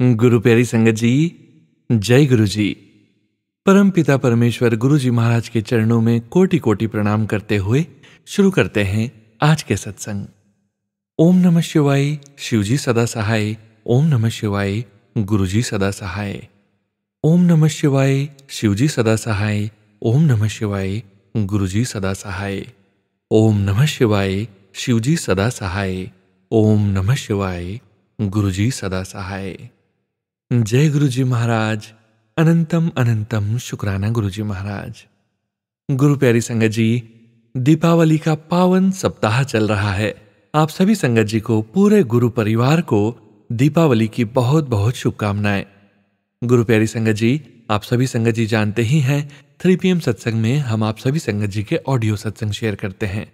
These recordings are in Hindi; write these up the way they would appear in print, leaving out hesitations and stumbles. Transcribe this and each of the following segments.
गुरु प्यारी संगत जी, जय गुरु जी। परम पिता परमेश्वर गुरु जी महाराज के चरणों में कोटि कोटि प्रणाम करते हुए शुरू करते हैं आज के सत्संग। ओम नमः शिवाय, शिव जी सदा सहाय। ओम नमः शिवाय, गुरु जी सदा सहाय। ओम नमः शिवाय, शिव जी सदा सहाय। ओम नमः शिवाय, गुरु जी सदा सहाय। ओम नमः शिवाय, शिव जी सदा सहाय। ओम नमः शिवाय, गुरु जी सदा सहाय। जय गुरु जी महाराज। अनंतम अनंतम शुक्राना गुरु जी महाराज। गुरु प्यारी संगत जी, दीपावली का पावन सप्ताह चल रहा है। आप सभी संगत जी को, पूरे गुरु परिवार को दीपावली की बहुत बहुत शुभकामनाएं। गुरु प्यारी संगत जी, आप सभी संगत जी जानते ही हैं 3 PM सत्संग में हम आप सभी संगत जी के ऑडियो सत्संग शेयर करते हैं।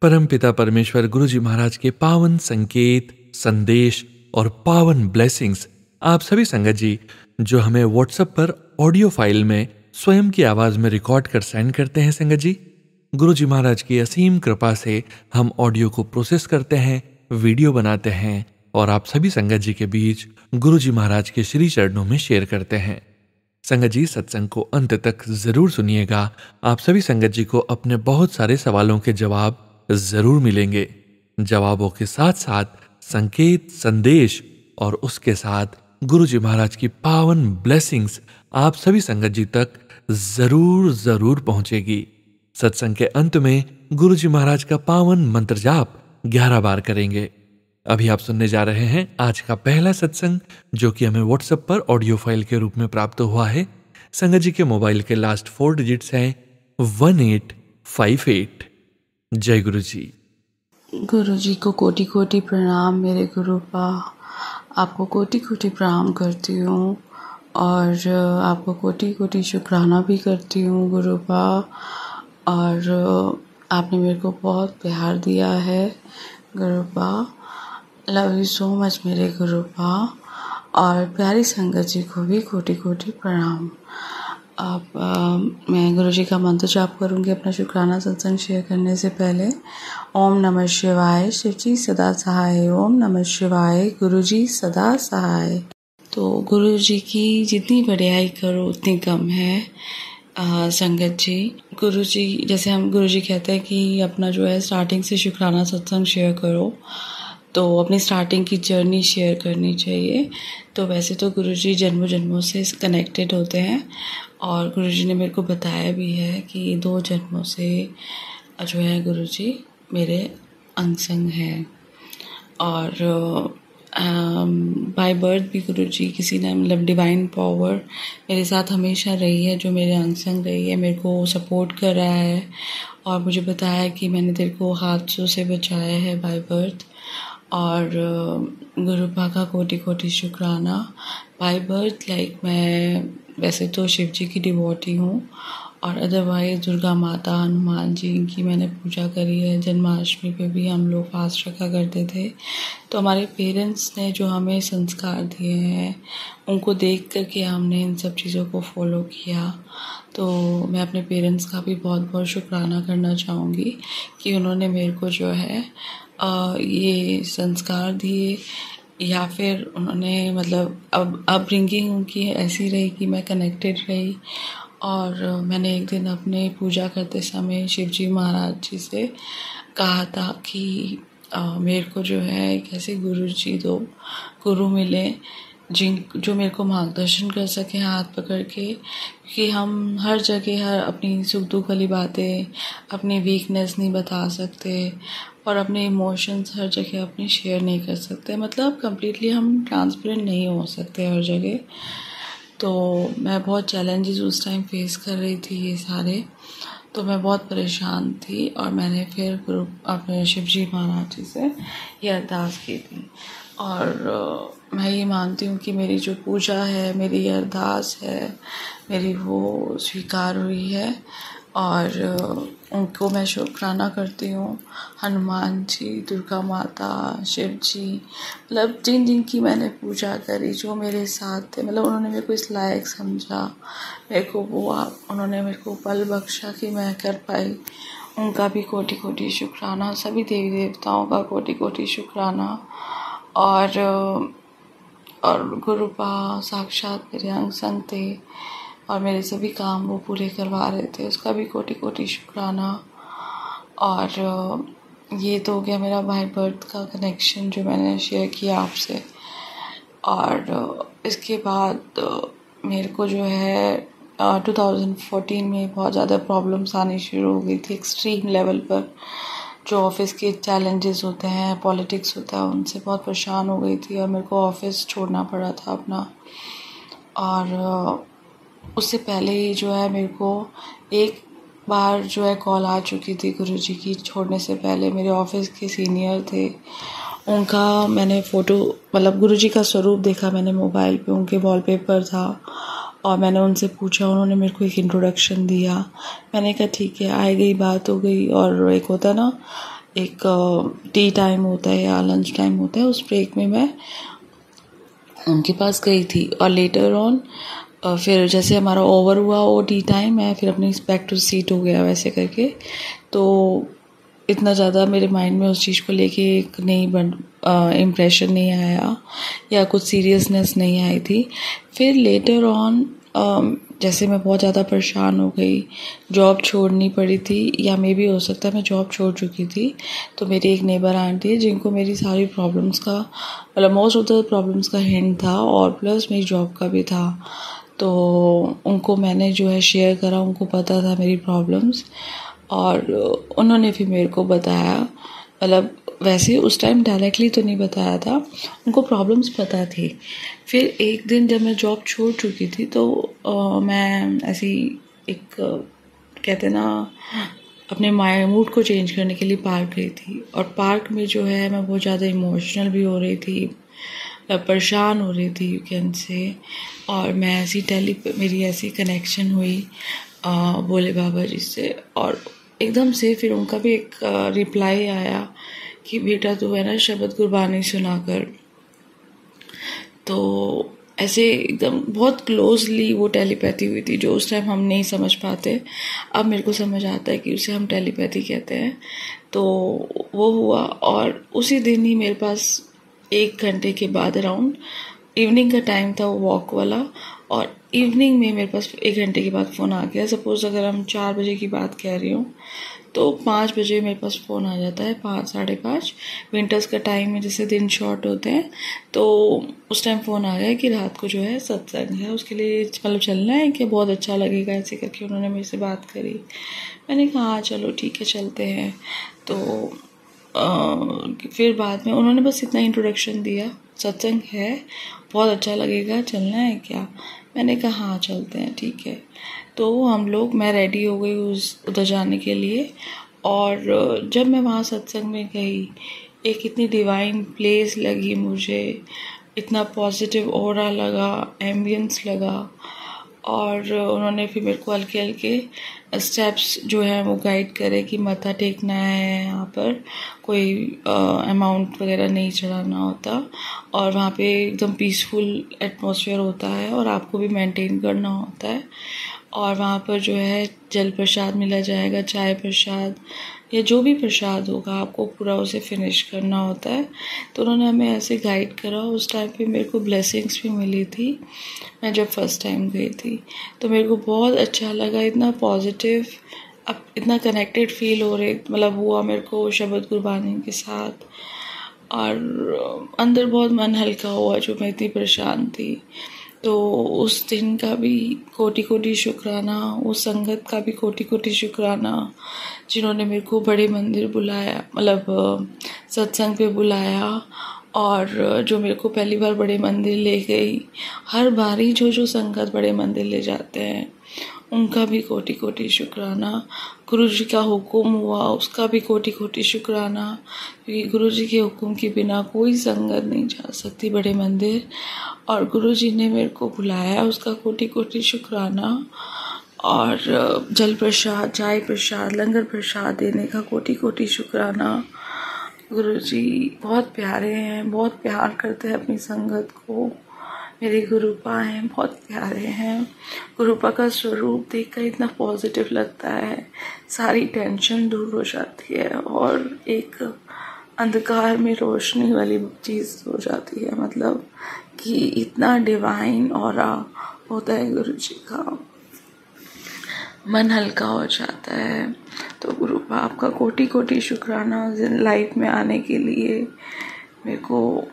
परम पिता परमेश्वर गुरु जी महाराज के पावन संकेत, संदेश और पावन ब्लेसिंग्स आप सभी संगत जी जो हमें व्हाट्सएप पर ऑडियो फाइल में स्वयं की आवाज में रिकॉर्ड कर सेंड करते हैं संगत जी, गुरु जी महाराज की असीम कृपा से हम ऑडियो को प्रोसेस करते हैं, वीडियो बनाते हैं और आप सभी संगत जी के बीच गुरु जी महाराज के श्री चरणों में शेयर करते हैं। संगत जी, सत्संग को अंत तक जरूर सुनिएगा। आप सभी संगत जी को अपने बहुत सारे सवालों के जवाब जरूर मिलेंगे। जवाबों के साथ साथ संकेत, संदेश और उसके साथ गुरु जी महाराज की पावन ब्लेसिंग्स आप सभी संगत जी तक जरूर जरूर पहुंचेगी। सत्संग के अंत में गुरु जी महाराज का पावन मंत्र जाप 11 बार करेंगे। अभी आप सुनने जा रहे हैं आज का पहला सत्संग, जो कि हमें व्हाट्सएप पर ऑडियो फाइल के रूप में प्राप्त हुआ है। संगत जी के मोबाइल के लास्ट 4 डिजिट्स हैं 1858। जय गुरु जी। गुरु जी को कोटि कोटि प्रणाम। मेरे गुरु पा, आपको कोटि कोटि प्रणाम करती हूँ और आपको कोटि कोटि शुक्राना भी करती हूँ गुरु पा। और आपने मेरे को बहुत प्यार दिया है गुरु पा। लव यू सो मच मेरे गुरु पा। और प्यारी संगत जी को भी कोटि कोटि प्रणाम। मैं गुरु जी का मंत्र जाप करूँगी अपना शुक्राना सत्संग शेयर करने से पहले। ओम नमः शिवाय, शिव जी सदा सहाय। ओम नमः शिवाय, गुरु जी सदा सहाय। तो गुरु जी की जितनी बढ़ाई करो उतनी कम है। संगत जी, गुरु जी जैसे हम गुरु जी कहते हैं कि अपना जो है स्टार्टिंग से शुक्राना सत्संग शेयर करो, तो अपनी स्टार्टिंग की जर्नी शेयर करनी चाहिए। तो वैसे तो गुरु जी जन्मों जन्मों से कनेक्टेड होते हैं और गुरु जी ने मेरे को बताया भी है कि 2 जन्मों से जो है गुरु जी मेरे अंग संग हैं। और बाय बर्थ भी गुरु जी किसी ने मतलब डिवाइन पावर मेरे साथ हमेशा रही है, जो मेरे अंग संग रही है, मेरे को सपोर्ट कर रहा है और मुझे बताया कि मैंने तेरे को हादसों से बचाया है बाय बर्थ। और गुरु पा का कोटि कोटि शुक्राना। बाय बर्थ मैं वैसे तो शिव जी की डिवोटी हूँ और अदरवाइज दुर्गा माता, हनुमान जी की मैंने पूजा करी है। जन्माष्टमी पे भी हम लोग फास्ट रखा करते थे। तो हमारे पेरेंट्स ने जो हमें संस्कार दिए हैं उनको देख कर के हमने इन सब चीज़ों को फॉलो किया। तो मैं अपने पेरेंट्स का भी बहुत बहुत शुक्राना करना चाहूँगी कि उन्होंने मेरे को जो है ये संस्कार दिए, या फिर उन्होंने मतलब अब अपब्रिंगिंग उनकी ऐसी रही कि मैं कनेक्टेड रही। और मैंने एक दिन अपने पूजा करते समय शिव जी महाराज जी से कहा था कि मेरे को जो है एक ऐसे गुरु जी दो, गुरु मिले जो मेरे को मार्गदर्शन कर सके हाथ पकड़ के, कि हम हर जगह हर अपनी सुख दुख वाली बातें, अपनी वीकनेस नहीं बता सकते और अपने इमोशंस हर जगह अपनी शेयर नहीं कर सकते। मतलब कम्प्लीटली हम ट्रांसपेरेंट नहीं हो सकते हर जगह। तो मैं बहुत चैलेंजेस उस टाइम फेस कर रही थी ये सारे, तो मैं बहुत परेशान थी और मैंने फिर गुरु अपने शिव जी महाराज जी से ये अरदास की थी। और मैं ये मानती हूँ कि मेरी जो पूजा है, मेरी अरदास है, मेरी वो स्वीकार हुई है और उनको मैं शुक्राना करती हूँ। हनुमान जी, दुर्गा माता, शिव जी, मतलब जिन जिन की मैंने पूजा करी, जो मेरे साथ थे, मतलब उन्होंने मेरे को इस लायक समझा, मेरे को उन्होंने मेरे को बल बख्शा कि मैं कर पाई, उनका भी कोटि कोटि शुक्राना। सभी देवी देवताओं का कोटि कोटि शुक्राना। और और गुरुपा साक्षात मेरे अंग संग थे और मेरे सभी काम वो पूरे करवा रहे थे, उसका भी कोटि कोटि शुक्राना। और ये तो हो गया मेरा बाय बर्थ का कनेक्शन जो मैंने शेयर किया आपसे। और इसके बाद मेरे को जो है 2014 में बहुत ज़्यादा प्रॉब्लम्स आनी शुरू हो गई थी एक्सट्रीम लेवल पर। जो ऑफिस के चैलेंजेस होते हैं, पॉलिटिक्स होता है, उनसे बहुत परेशान हो गई थी और मेरे को ऑफिस छोड़ना पड़ा था अपना। और उससे पहले ही जो है मेरे को एक बार जो है कॉल आ चुकी थी गुरुजी की। छोड़ने से पहले मेरे ऑफिस के सीनियर थे, उनका मैंने फ़ोटो मतलब गुरुजी का स्वरूप देखा मैंने मोबाइल पे, उनके वॉलपेपर था और मैंने उनसे पूछा, उन्होंने मेरे को एक इंट्रोडक्शन दिया। मैंने कहा ठीक है, आई गई बात हो गई। और एक होता है ना, एक टी टाइम होता है या लंच टाइम होता है, उस ब्रेक में मैं उनके पास गई थी। और लेटर ऑन फिर जैसे हमारा ओवर हुआ वो टी टाइम, मैं फिर अपनी बैक टू सीट हो गया वैसे करके। तो इतना ज़्यादा मेरे माइंड में उस चीज़ को लेके एक इम्प्रेशन नहीं आया या कुछ सीरियसनेस नहीं आई थी। फिर लेटर ऑन जैसे मैं बहुत ज़्यादा परेशान हो गई, जॉब छोड़नी पड़ी थी, या मे भी हो सकता है मैं जॉब छोड़ चुकी थी। तो मेरी एक नेबर आंटी है जिनको मेरी सारी प्रॉब्लम्स का मतलब मोस्ट ऑफ द प्रॉब्लम्स का हिंट था और प्लस मेरी जॉब का भी था। तो उनको मैंने जो है शेयर करा, उनको पता था मेरी प्रॉब्लम्स और उन्होंने भी मेरे को बताया। मतलब वैसे उस टाइम डायरेक्टली तो नहीं बताया था, उनको प्रॉब्लम्स पता थी। फिर एक दिन जब मैं जॉब छोड़ चुकी थी तो मैं ऐसी एक कहते ना अपने मूड को चेंज करने के लिए पार्क गई थी। और पार्क में जो है मैं बहुत ज़्यादा इमोशनल भी हो रही थी, परेशान हो रही थी यू कैन से। और मैं ऐसी मेरी ऐसी कनेक्शन हुई भोले बाबा जी से। और एकदम से फिर उनका भी एक रिप्लाई आया कि बेटा तू है ना शब्द गुरबानी सुना कर। तो ऐसे एकदम बहुत क्लोजली वो टेलीपैथी हुई थी जो उस टाइम हम नहीं समझ पाते। अब मेरे को समझ आता है कि उसे हम टेलीपैथी कहते हैं। तो वो हुआ और उसी दिन ही मेरे पास 1 घंटे के बाद अराउंड इवनिंग का टाइम था वो वॉक वाला, और इवनिंग में मेरे पास 1 घंटे के बाद फ़ोन आ गया। सपोज़ अगर हम 4 बजे की बात कह रही हूँ तो 5 बजे मेरे पास फ़ोन आ जाता है, 5 साढ़े 5। विंटर्स का टाइम में जैसे दिन शॉर्ट होते हैं तो उस टाइम फ़ोन आ गया कि रात को जो है सत्संग है, उसके लिए मतलब चलना है कि बहुत अच्छा लगेगा, ऐसे करके उन्होंने मेरे से बात करी। मैंने कहा हाँ चलो ठीक है चलते हैं। तो फिर बाद में उन्होंने बस इतना इंट्रोडक्शन दिया, सत्संग है बहुत अच्छा लगेगा, चलना है क्या। मैंने कहा हाँ चलते हैं ठीक है। तो हम लोग मैं रेडी हो गई उधर जाने के लिए। और जब मैं वहाँ सत्संग में गई, एक इतनी डिवाइन प्लेस लगी मुझे, इतना पॉजिटिव ऑरा लगा, एम्बियंस लगा। और उन्होंने फिर मेरे को हल्के हल्के स्टेप्स जो है वो गाइड करे कि मत्था टेकना है, यहाँ पर कोई अमाउंट वगैरह नहीं चढ़ाना होता, और वहाँ पे एकदम पीसफुल एटमॉस्फेयर होता है और आपको भी मेंटेन करना होता है। और वहाँ पर जो है जल प्रसाद मिला जाएगा, चाय प्रसाद या जो भी प्रसाद होगा आपको पूरा उसे फिनिश करना होता है। तो उन्होंने हमें ऐसे गाइड करा। उस टाइम पे मेरे को ब्लेसिंग्स भी मिली थी मैं जब फर्स्ट टाइम गई थी। तो मेरे को बहुत अच्छा लगा, इतना पॉजिटिव, अब इतना कनेक्टेड फील हो रहे मतलब हुआ मेरे को शब्द गुरबानी के साथ। और अंदर बहुत मन हल्का हुआ जो मैं इतनी परेशान थी। तो उस दिन का भी कोटि कोटि शुक्राना, उस संगत का भी कोटि कोटि शुक्राना जिन्होंने मेरे को बड़े मंदिर बुलाया, मतलब सत्संग पे बुलाया, और जो मेरे को पहली बार बड़े मंदिर ले गई। हर बारी जो संगत बड़े मंदिर ले जाते हैं उनका भी कोटि कोटि शुक्राना। गुरु जी का हुक्म हुआ उसका भी कोटि कोटि शुक्राना, क्योंकि गुरु जी के हुक्म के बिना कोई संगत नहीं जा सकती बड़े मंदिर। और गुरु जी ने मेरे को बुलाया, उसका कोटि कोटि शुक्राना। और जल प्रसाद, चाय प्रसाद, लंगर प्रसाद देने का कोटि कोटि शुक्राना। गुरु जी बहुत प्यारे हैं, बहुत प्यार करते हैं अपनी संगत को। मेरे गुरुपा हैं, बहुत प्यारे हैं। गुरुपा का स्वरूप देखकर इतना पॉजिटिव लगता है, सारी टेंशन दूर हो जाती है और एक अंधकार में रोशनी वाली चीज़ हो जाती है। मतलब कि इतना डिवाइन ऑरा होता है गुरु जी का, मन हल्का हो जाता है। तो गुरु आपका कोटि कोटि शुक्राना लाइफ में आने के लिए, मेरे को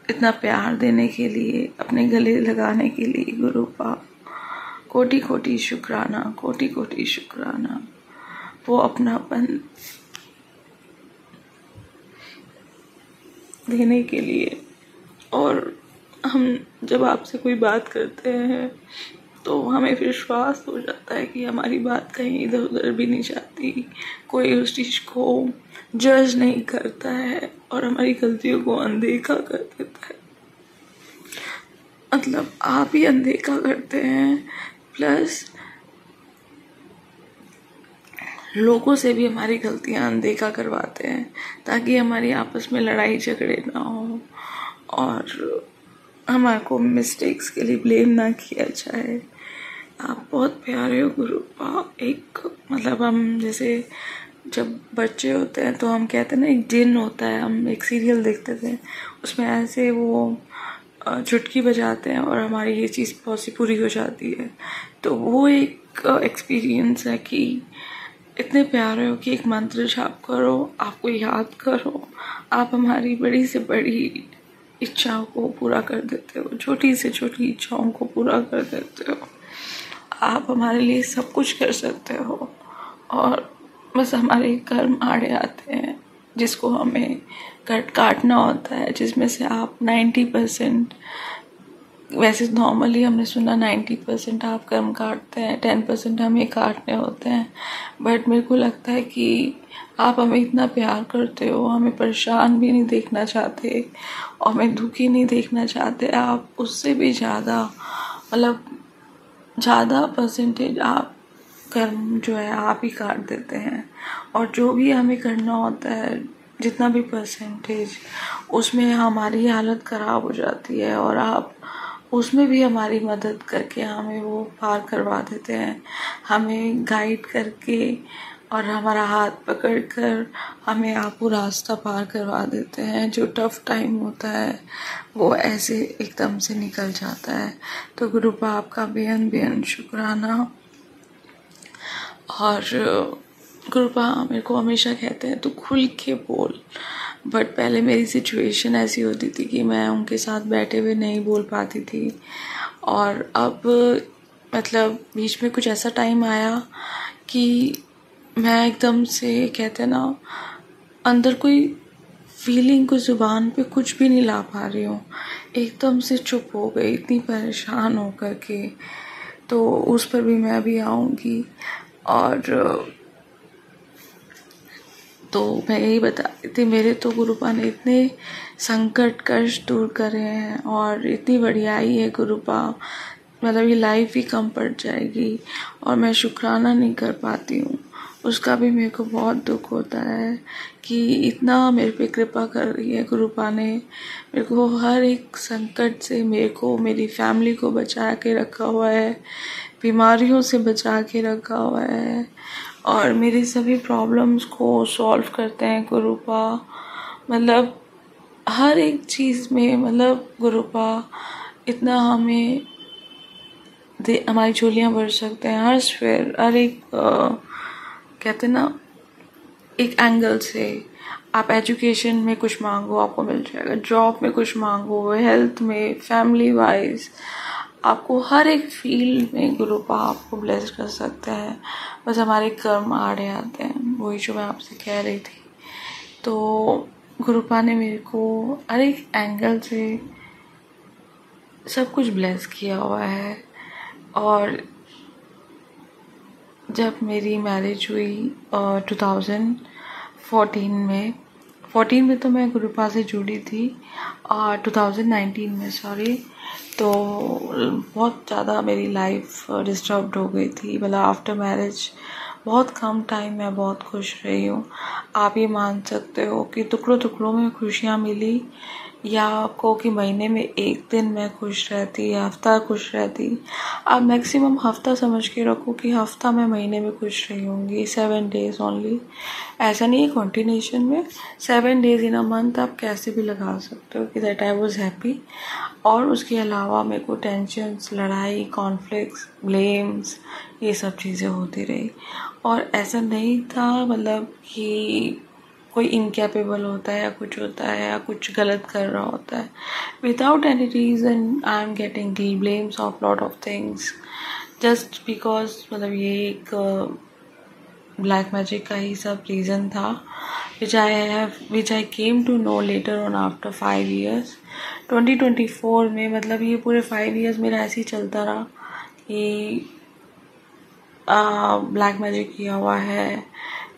इतना प्यार देने के लिए, अपने गले लगाने के लिए। गुरु कोटि कोटि शुक्राना, कोटि कोटि शुक्राना। वो अपनापन देने के लिए। और हम जब आपसे कोई बात करते हैं तो हमें विश्वास हो जाता है कि हमारी बात कहीं इधर उधर भी नहीं जाती, कोई उस चीज़ को जज नहीं करता है और हमारी गलतियों को अनदेखा कर देता है। मतलब आप ही अनदेखा करते हैं, प्लस लोगों से भी हमारी गलतियां अनदेखा करवाते हैं ताकि हमारी आपस में लड़ाई झगड़े ना हो और हमारे को मिस्टेक्स के लिए ब्लेम ना किया जाए। आप बहुत प्यारे हो गुरु। एक मतलब हम जैसे जब बच्चे होते हैं तो हम कहते हैं ना एक जिन होता है, हम एक सीरियल देखते थे उसमें ऐसे वो चुटकी बजाते हैं और हमारी ये चीज़ पूरी हो जाती है। तो वो एक एक्सपीरियंस है कि इतने प्यारे हो कि एक मंत्र जाप करो, आपको याद करो, आप हमारी बड़ी से बड़ी इच्छाओं को पूरा कर देते हो, छोटी से छोटी इच्छाओं को पूरा कर देते हो। आप हमारे लिए सब कुछ कर सकते हो और बस हमारे कर्म आड़े आते हैं जिसको हमें काटना होता है, जिसमें से आप 90%, वैसे नॉर्मली हमने सुना 90% आप कर्म काटते हैं, 10% हमें काटने होते हैं। बट मेरे को लगता है कि आप हमें इतना प्यार करते हो, हमें परेशान भी नहीं देखना चाहते और हमें दुखी नहीं देखना चाहते। आप उससे भी ज़्यादा मतलब ज़्यादा परसेंटेज आप कर्म जो है आप ही काट देते हैं और जो भी हमें करना होता है जितना भी परसेंटेज, उसमें हमारी हालत ख़राब हो जाती है और आप उसमें भी हमारी मदद करके हमें वो पार करवा देते हैं, हमें गाइड करके और हमारा हाथ पकड़कर हमें आप वो रास्ता पार करवा देते हैं। जो टफ टाइम होता है वो ऐसे एकदम से निकल जाता है। तो गुरु आपका बेहद बेहद शुक्राना। और गुरु मेरे को हमेशा कहते हैं तू खुल के बोल, बट पहले मेरी सिचुएशन ऐसी होती थी कि मैं उनके साथ बैठे हुए नहीं बोल पाती थी। और अब मतलब बीच में कुछ ऐसा टाइम आया कि मैं एकदम से कहते ना अंदर कोई फीलिंग को ज़ुबान पे कुछ भी नहीं ला पा रही हूँ, एकदम से चुप हो गई इतनी परेशान हो कर के। तो उस पर भी मैं अभी आऊँगी। और तो मैं यही बता रही थी, मेरे तो गुरुपा ने इतने संकट कष्ट दूर करे हैं और इतनी बढ़ियाई है गुरुपा, मतलब ये लाइफ ही कम पड़ जाएगी और मैं शुक्राना नहीं कर पाती हूँ। उसका भी मेरे को बहुत दुख होता है कि इतना मेरे पे कृपा कर रही है गुरुपा ने, मेरे को हर एक संकट से मेरे को मेरी फैमिली को बचा के रखा हुआ है, बीमारियों से बचा के रखा हुआ है और मेरी सभी प्रॉब्लम्स को सॉल्व करते हैं गुरुपा। मतलब हर एक चीज़ में मतलब गुरुपा इतना हमें हमारी झोलियाँ भर सकते हैं, हर स्फेयर, हर एक कहते ना एक एंगल से। आप एजुकेशन में कुछ मांगो आपको मिल जाएगा, जॉब में कुछ मांगो, हेल्थ में, फैमिली वाइज, आपको हर एक फील्ड में गुरुपा आपको ब्लेस कर सकता है। बस हमारे कर्म आड़े आते हैं, वही जो मैं आपसे कह रही थी। तो गुरुपा ने मेरे को हर एक एंगल से सब कुछ ब्लेस किया हुआ है। और जब मेरी मैरिज हुई 2014 में तो मैं गुरुपा से जुड़ी थी और 2019 में तो बहुत ज़्यादा मेरी लाइफ डिस्टर्ब्ड हो गई थी। मतलब आफ्टर मैरिज बहुत कम टाइम मैं बहुत खुश रही हूँ। आप ये मान सकते हो कि टुकड़ों टुकड़ों में खुशियाँ मिली या आपको कि महीने में एक दिन मैं खुश रहती या हफ्ता खुश रहती, आप मैक्सिमम हफ्ता समझ के रखो कि हफ्ता मैं महीने में खुश रही होंगी, 7 days ओनली। ऐसा नहीं है कॉन्टिन्यूशन में, 7 days इन अ मंथ आप कैसे भी लगा सकते हो कि दैट आई वॉज हैप्पी। और उसके अलावा मेरे को टेंशन्स, लड़ाई, कॉन्फ्लिक्ट्स, ब्लेम्स, ये सब चीज़ें होती रही। और ऐसा नहीं था मतलब कि कोई इनकैपेबल होता है या कुछ होता है या कुछ गलत कर रहा होता है। Without any reason I am getting blames of lot of things just because मतलब ये एक ब्लैक मैजिक का ही सब रीज़न था which I came to know later on after 5 years 2024 में। मतलब ये पूरे 5 years मेरा ऐसे ही चलता रहा कि ब्लैक मैजिक किया हुआ है,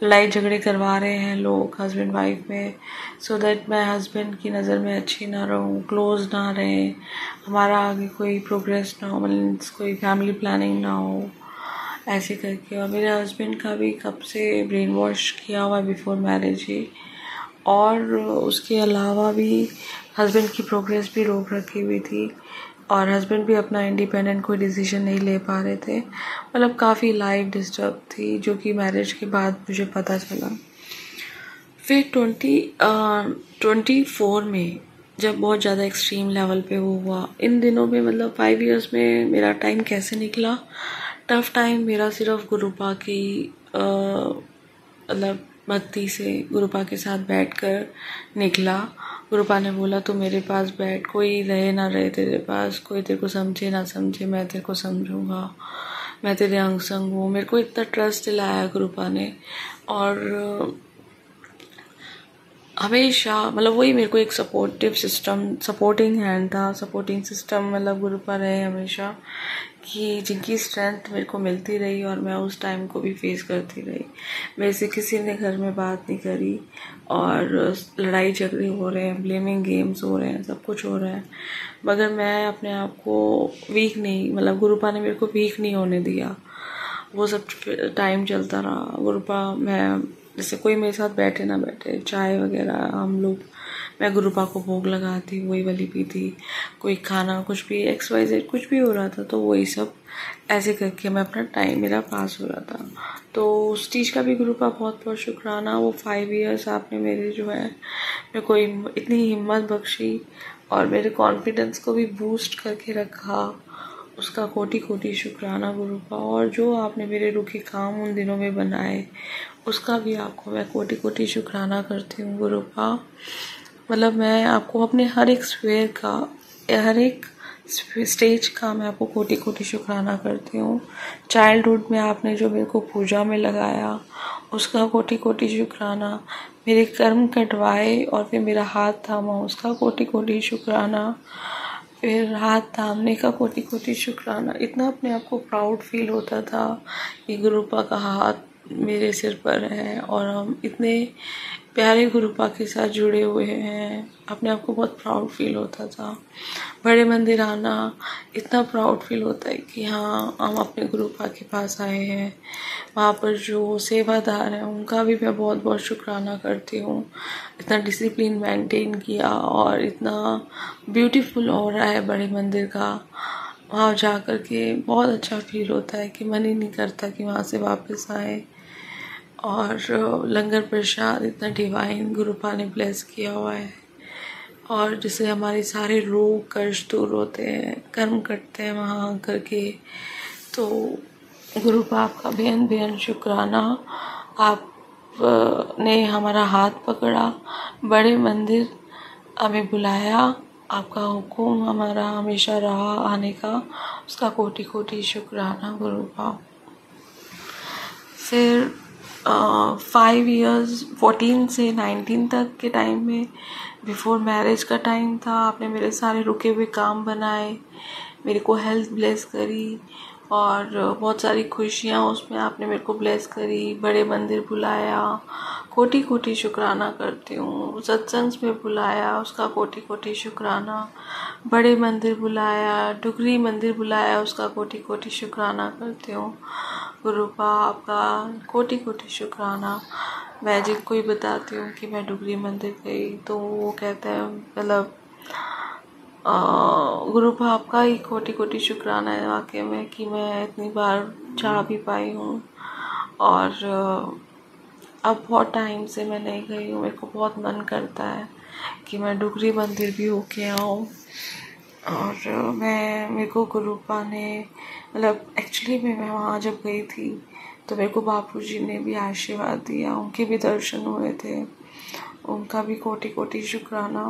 लड़ाई झगड़े करवा रहे हैं लोग हस्बैंड वाइफ में, सो दैट मैं हस्बैंड की नज़र में अच्छी ना रहूँ, क्लोज ना रहें, हमारा आगे कोई प्रोग्रेस ना हो, मतलब कोई फैमिली प्लानिंग ना हो, ऐसे करके। और मेरे हस्बैंड का भी कब से ब्रेन वॉश किया हुआ बिफोर मैरिज ही। और उसके अलावा भी हस्बैंड की प्रोग्रेस भी रोक रखी हुई थी और हस्बैंड भी अपना इंडिपेंडेंट कोई डिसीजन नहीं ले पा रहे थे। मतलब काफ़ी लाइफ डिस्टर्ब थी, जो कि मैरिज के बाद मुझे पता चला। फिर 2024 में जब बहुत ज़्यादा एक्सट्रीम लेवल पे वो हुआ, इन दिनों में मतलब 5 years में मेरा टाइम कैसे निकला, टफ टाइम मेरा सिर्फ गुरुपा की मतलब भक्ति से गुरुपा के साथ बैठकर निकला। गुरुपा ने बोला तू मेरे पास बैठ, कोई रहे ना रहे तेरे पास, कोई तेरे को समझे ना समझे, मैं तेरे को समझूंगा, मैं तेरे अंग संग हूँ। मेरे को इतना ट्रस्ट दिलाया गुरुपा ने। और हमेशा मतलब वही मेरे को एक सपोर्टिंग हैंड था, सपोर्टिंग सिस्टम मतलब गुरुपा रहे हमेशा, कि जिनकी स्ट्रेंथ मेरे को मिलती रही और मैं उस टाइम को भी फेस करती रही। मेरे से किसी ने घर में बात नहीं करी और लड़ाई झगड़े हो रहे हैं, ब्लेमिंग गेम्स हो रहे हैं, सब कुछ हो रहा है, मगर मैं अपने आप को वीक नहीं, मतलब गुरुपा ने मेरे को वीक नहीं होने दिया। वो सब टाइम चलता रहा। गुरुपा मैं जैसे कोई मेरे साथ बैठे ना बैठे, चाय वगैरह हम लोग, मैं गुरुपा को भोग लगाती, वही वाली पीती, कोई खाना कुछ भी XYZ कुछ भी हो रहा था तो वही सब ऐसे करके मैं अपना टाइम मेरा पास हो रहा था। तो उस चीज़ का भी गुरुपा बहुत बहुत शुक्राना। वो 5 years आपने मेरे जो है मेरे को इतनी हिम्मत बख्शी और मेरे कॉन्फिडेंस को भी बूस्ट करके रखा, उसका कोटि कोटि शुक्राना गुरुपा। और जो आपने मेरे रुके काम उन दिनों में बनाए, उसका भी आपको मैं कोटि कोटि शुक्राना करती हूँ गुरुपा। मतलब मैं आपको अपने हर एक स्फेयर का, हर एक स्टेज का मैं आपको कोटि कोटि शुक्राना करती हूँ। चाइल्डहुड में आपने जो मेरे को पूजा में लगाया, उसका कोटि कोटि शुक्राना। मेरे कर्म कटवाए और फिर मेरा हाथ थामा, उसका कोटि कोटि शुक्राना। फिर हाथ थामने का कोटि कोटि शुक्राना। इतना अपने आप को प्राउड फील होता था कि गुरुपा का हाथ मेरे सिर पर है और हम इतने प्यारे गुरुपा के साथ जुड़े हुए हैं। अपने आप को बहुत प्राउड फील होता था। बड़े मंदिर आना इतना प्राउड फील होता है कि हाँ हम अपने गुरुपा के पास आए हैं। वहाँ पर जो सेवादार हैं उनका भी मैं बहुत बहुत शुक्राना करती हूँ। इतना डिसिप्लिन मेंटेन किया और इतना ब्यूटीफुल हो रहा है बड़े मंदिर का। वहाँ जा कर के बहुत अच्छा फील होता है कि मन ही नहीं करता कि वहाँ से वापस आए। और लंगर प्रसाद इतना डिवाइन गुरुपा ने ब्लेस किया हुआ है। और जिससे हमारे सारे रोग कष्ट दूर होते हैं, कर्म कटते हैं वहाँ करके। तो गुरुपा आपका बेहद बेहद शुक्राना। आप ने हमारा हाथ पकड़ा, बड़े मंदिर हमें बुलाया, आपका हुक्म हमारा हमेशा रहा आने का, उसका कोटि कोटि शुक्राना गुरुपा। फिर 5 years 14 से 19 तक के टाइम में बिफोर मैरिज का टाइम था, आपने मेरे सारे रुके हुए काम बनाए, मेरे को हेल्थ ब्लेस करी और बहुत सारी खुशियाँ उसमें आपने मेरे को ब्लेस करी। बड़े मंदिर बुलाया, कोटि कोटि शुक्राना करती हूँ। सत्संग में बुलाया, उसका कोटि कोटि शुक्राना। बड़े मंदिर बुलाया, डुगरी मंदिर बुलाया, उसका कोटि कोटि शुक्राना करती हूँ गुरुपा। आपका कोटि कोटि शुक्राना। मैं जिनको ही बताती हूँ कि मैं डुगरी मंदिर गई तो वो कहते हैं मतलब गुरु बाप का ही कोटि कोटि शुक्राना है वाकई में कि मैं इतनी बार जा भी पाई हूँ। और अब बहुत टाइम से मैं नहीं गई हूँ। मेरे को बहुत मन करता है कि मैं डुगरी मंदिर भी होके आऊँ। और मेरे को गुरुपा ने मतलब एक्चुअली मैं वहाँ जब गई थी तो मेरे को बापू जी ने भी आशीर्वाद दिया, उनके भी दर्शन हुए थे, उनका भी कोटि कोटि शुक्राना।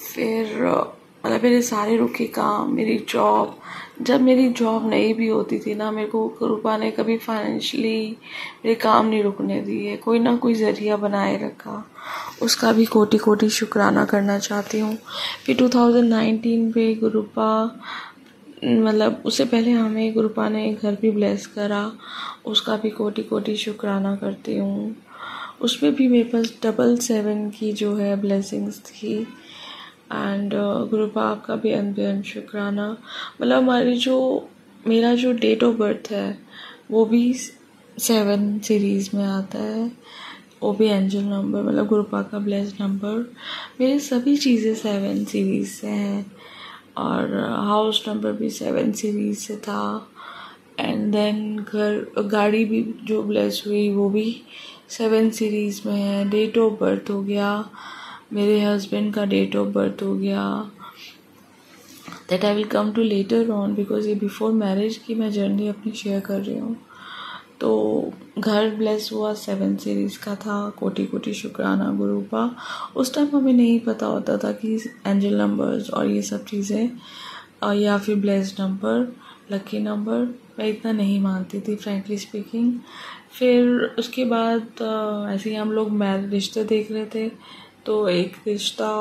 फिर मतलब मेरे सारे रुके काम, मेरी जॉब, जब मेरी जॉब नहीं भी होती थी ना, मेरे को गुरुपा ने कभी फाइनेंशियली मेरे काम नहीं रुकने दिए, कोई ना कोई ज़रिया बनाए रखा, उसका भी कोटि कोटि शुक्राना करना चाहती हूँ। फिर 2019 पे गुरुपा मतलब उससे पहले हमें गुरुपा ने घर भी ब्लेस करा, उसका भी कोटि कोटि शुक्राना करती हूँ। उसमें भी मेरे पास 777 की जो है ब्लेसिंग्स थी। एंड गुरुपा आपका भी अनबेन शुक्राना। मतलब मेरा जो डेट ऑफ बर्थ है वो भी 7 सीरीज़ में आता है, वो भी एंजल नंबर, मतलब गुरुपा का ब्लेस्ड नंबर। मेरी सभी चीज़ें 7 सीरीज़ से हैं और हाउस नंबर भी 7 सीरीज़ से था। एंड देन गाड़ी भी जो ब्लेस हुई वो भी 7 सीरीज़ में है। डेट ऑफ बर्थ हो गया, मेरे हस्बैंड का डेट ऑफ बर्थ हो गया, that I will come to later on because ये बिफोर मैरिज की मैं जर्नी अपनी शेयर कर रही हूँ। तो घर ब्लेस हुआ 7 सीरीज़ का था, कोटि कोटि शुक्राना गुरुपा। उस टाइम हमें नहीं पता होता था कि एंजल नंबर्स और ये सब चीज़ें या फिर ब्लेस्ड नंबर, लकी नंबर, मैं इतना नहीं मानती थी फ्रैंकली स्पीकिंग। फिर उसके बाद ऐसे ही हम लोग रिश्ते देख रहे थे, तो एक रिश्ता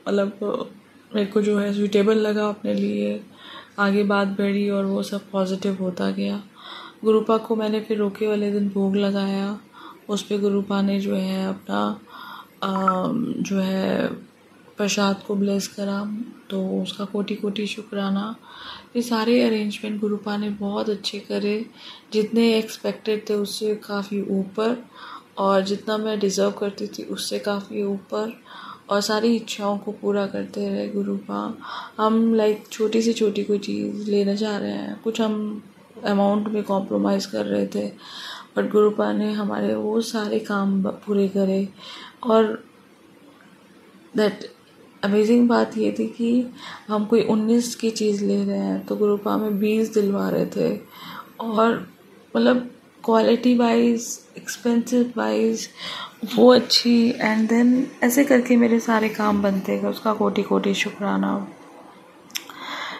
मतलब मेरे को जो है सूटेबल लगा अपने लिए, आगे बात बढ़ी और वो सब पॉजिटिव होता गया। गुरुपा को मैंने फिर रोके वाले दिन भोग लगाया, उस पर गुरुपा ने जो है अपना जो है प्रसाद को ब्लेस करा, तो उसका कोटि कोटि शुक्राना। ये सारे अरेंजमेंट गुरुपा ने बहुत अच्छे करे, जितने एक्सपेक्टेड थे उससे काफ़ी ऊपर, और जितना मैं डिज़र्व करती थी उससे काफ़ी ऊपर, और सारी इच्छाओं को पूरा करते रहे गुरुपा। हम लाइक छोटी से छोटी कोई चीज़ लेना चाह रहे हैं, कुछ हम अमाउंट में कॉम्प्रोमाइज़ कर रहे थे, बट गुरुपा ने हमारे वो सारे काम पूरे करे। और दैट अमेजिंग बात ये थी कि हम कोई 19 की चीज़ ले रहे हैं तो गुरुपा में 20 दिलवा रहे थे, और मतलब क्वालिटी वाइज, एक्सपेंसिव वाइज वो अच्छी। एंड देन ऐसे करके मेरे सारे काम बनते गए, उसका कोटि कोटि शुक्राना।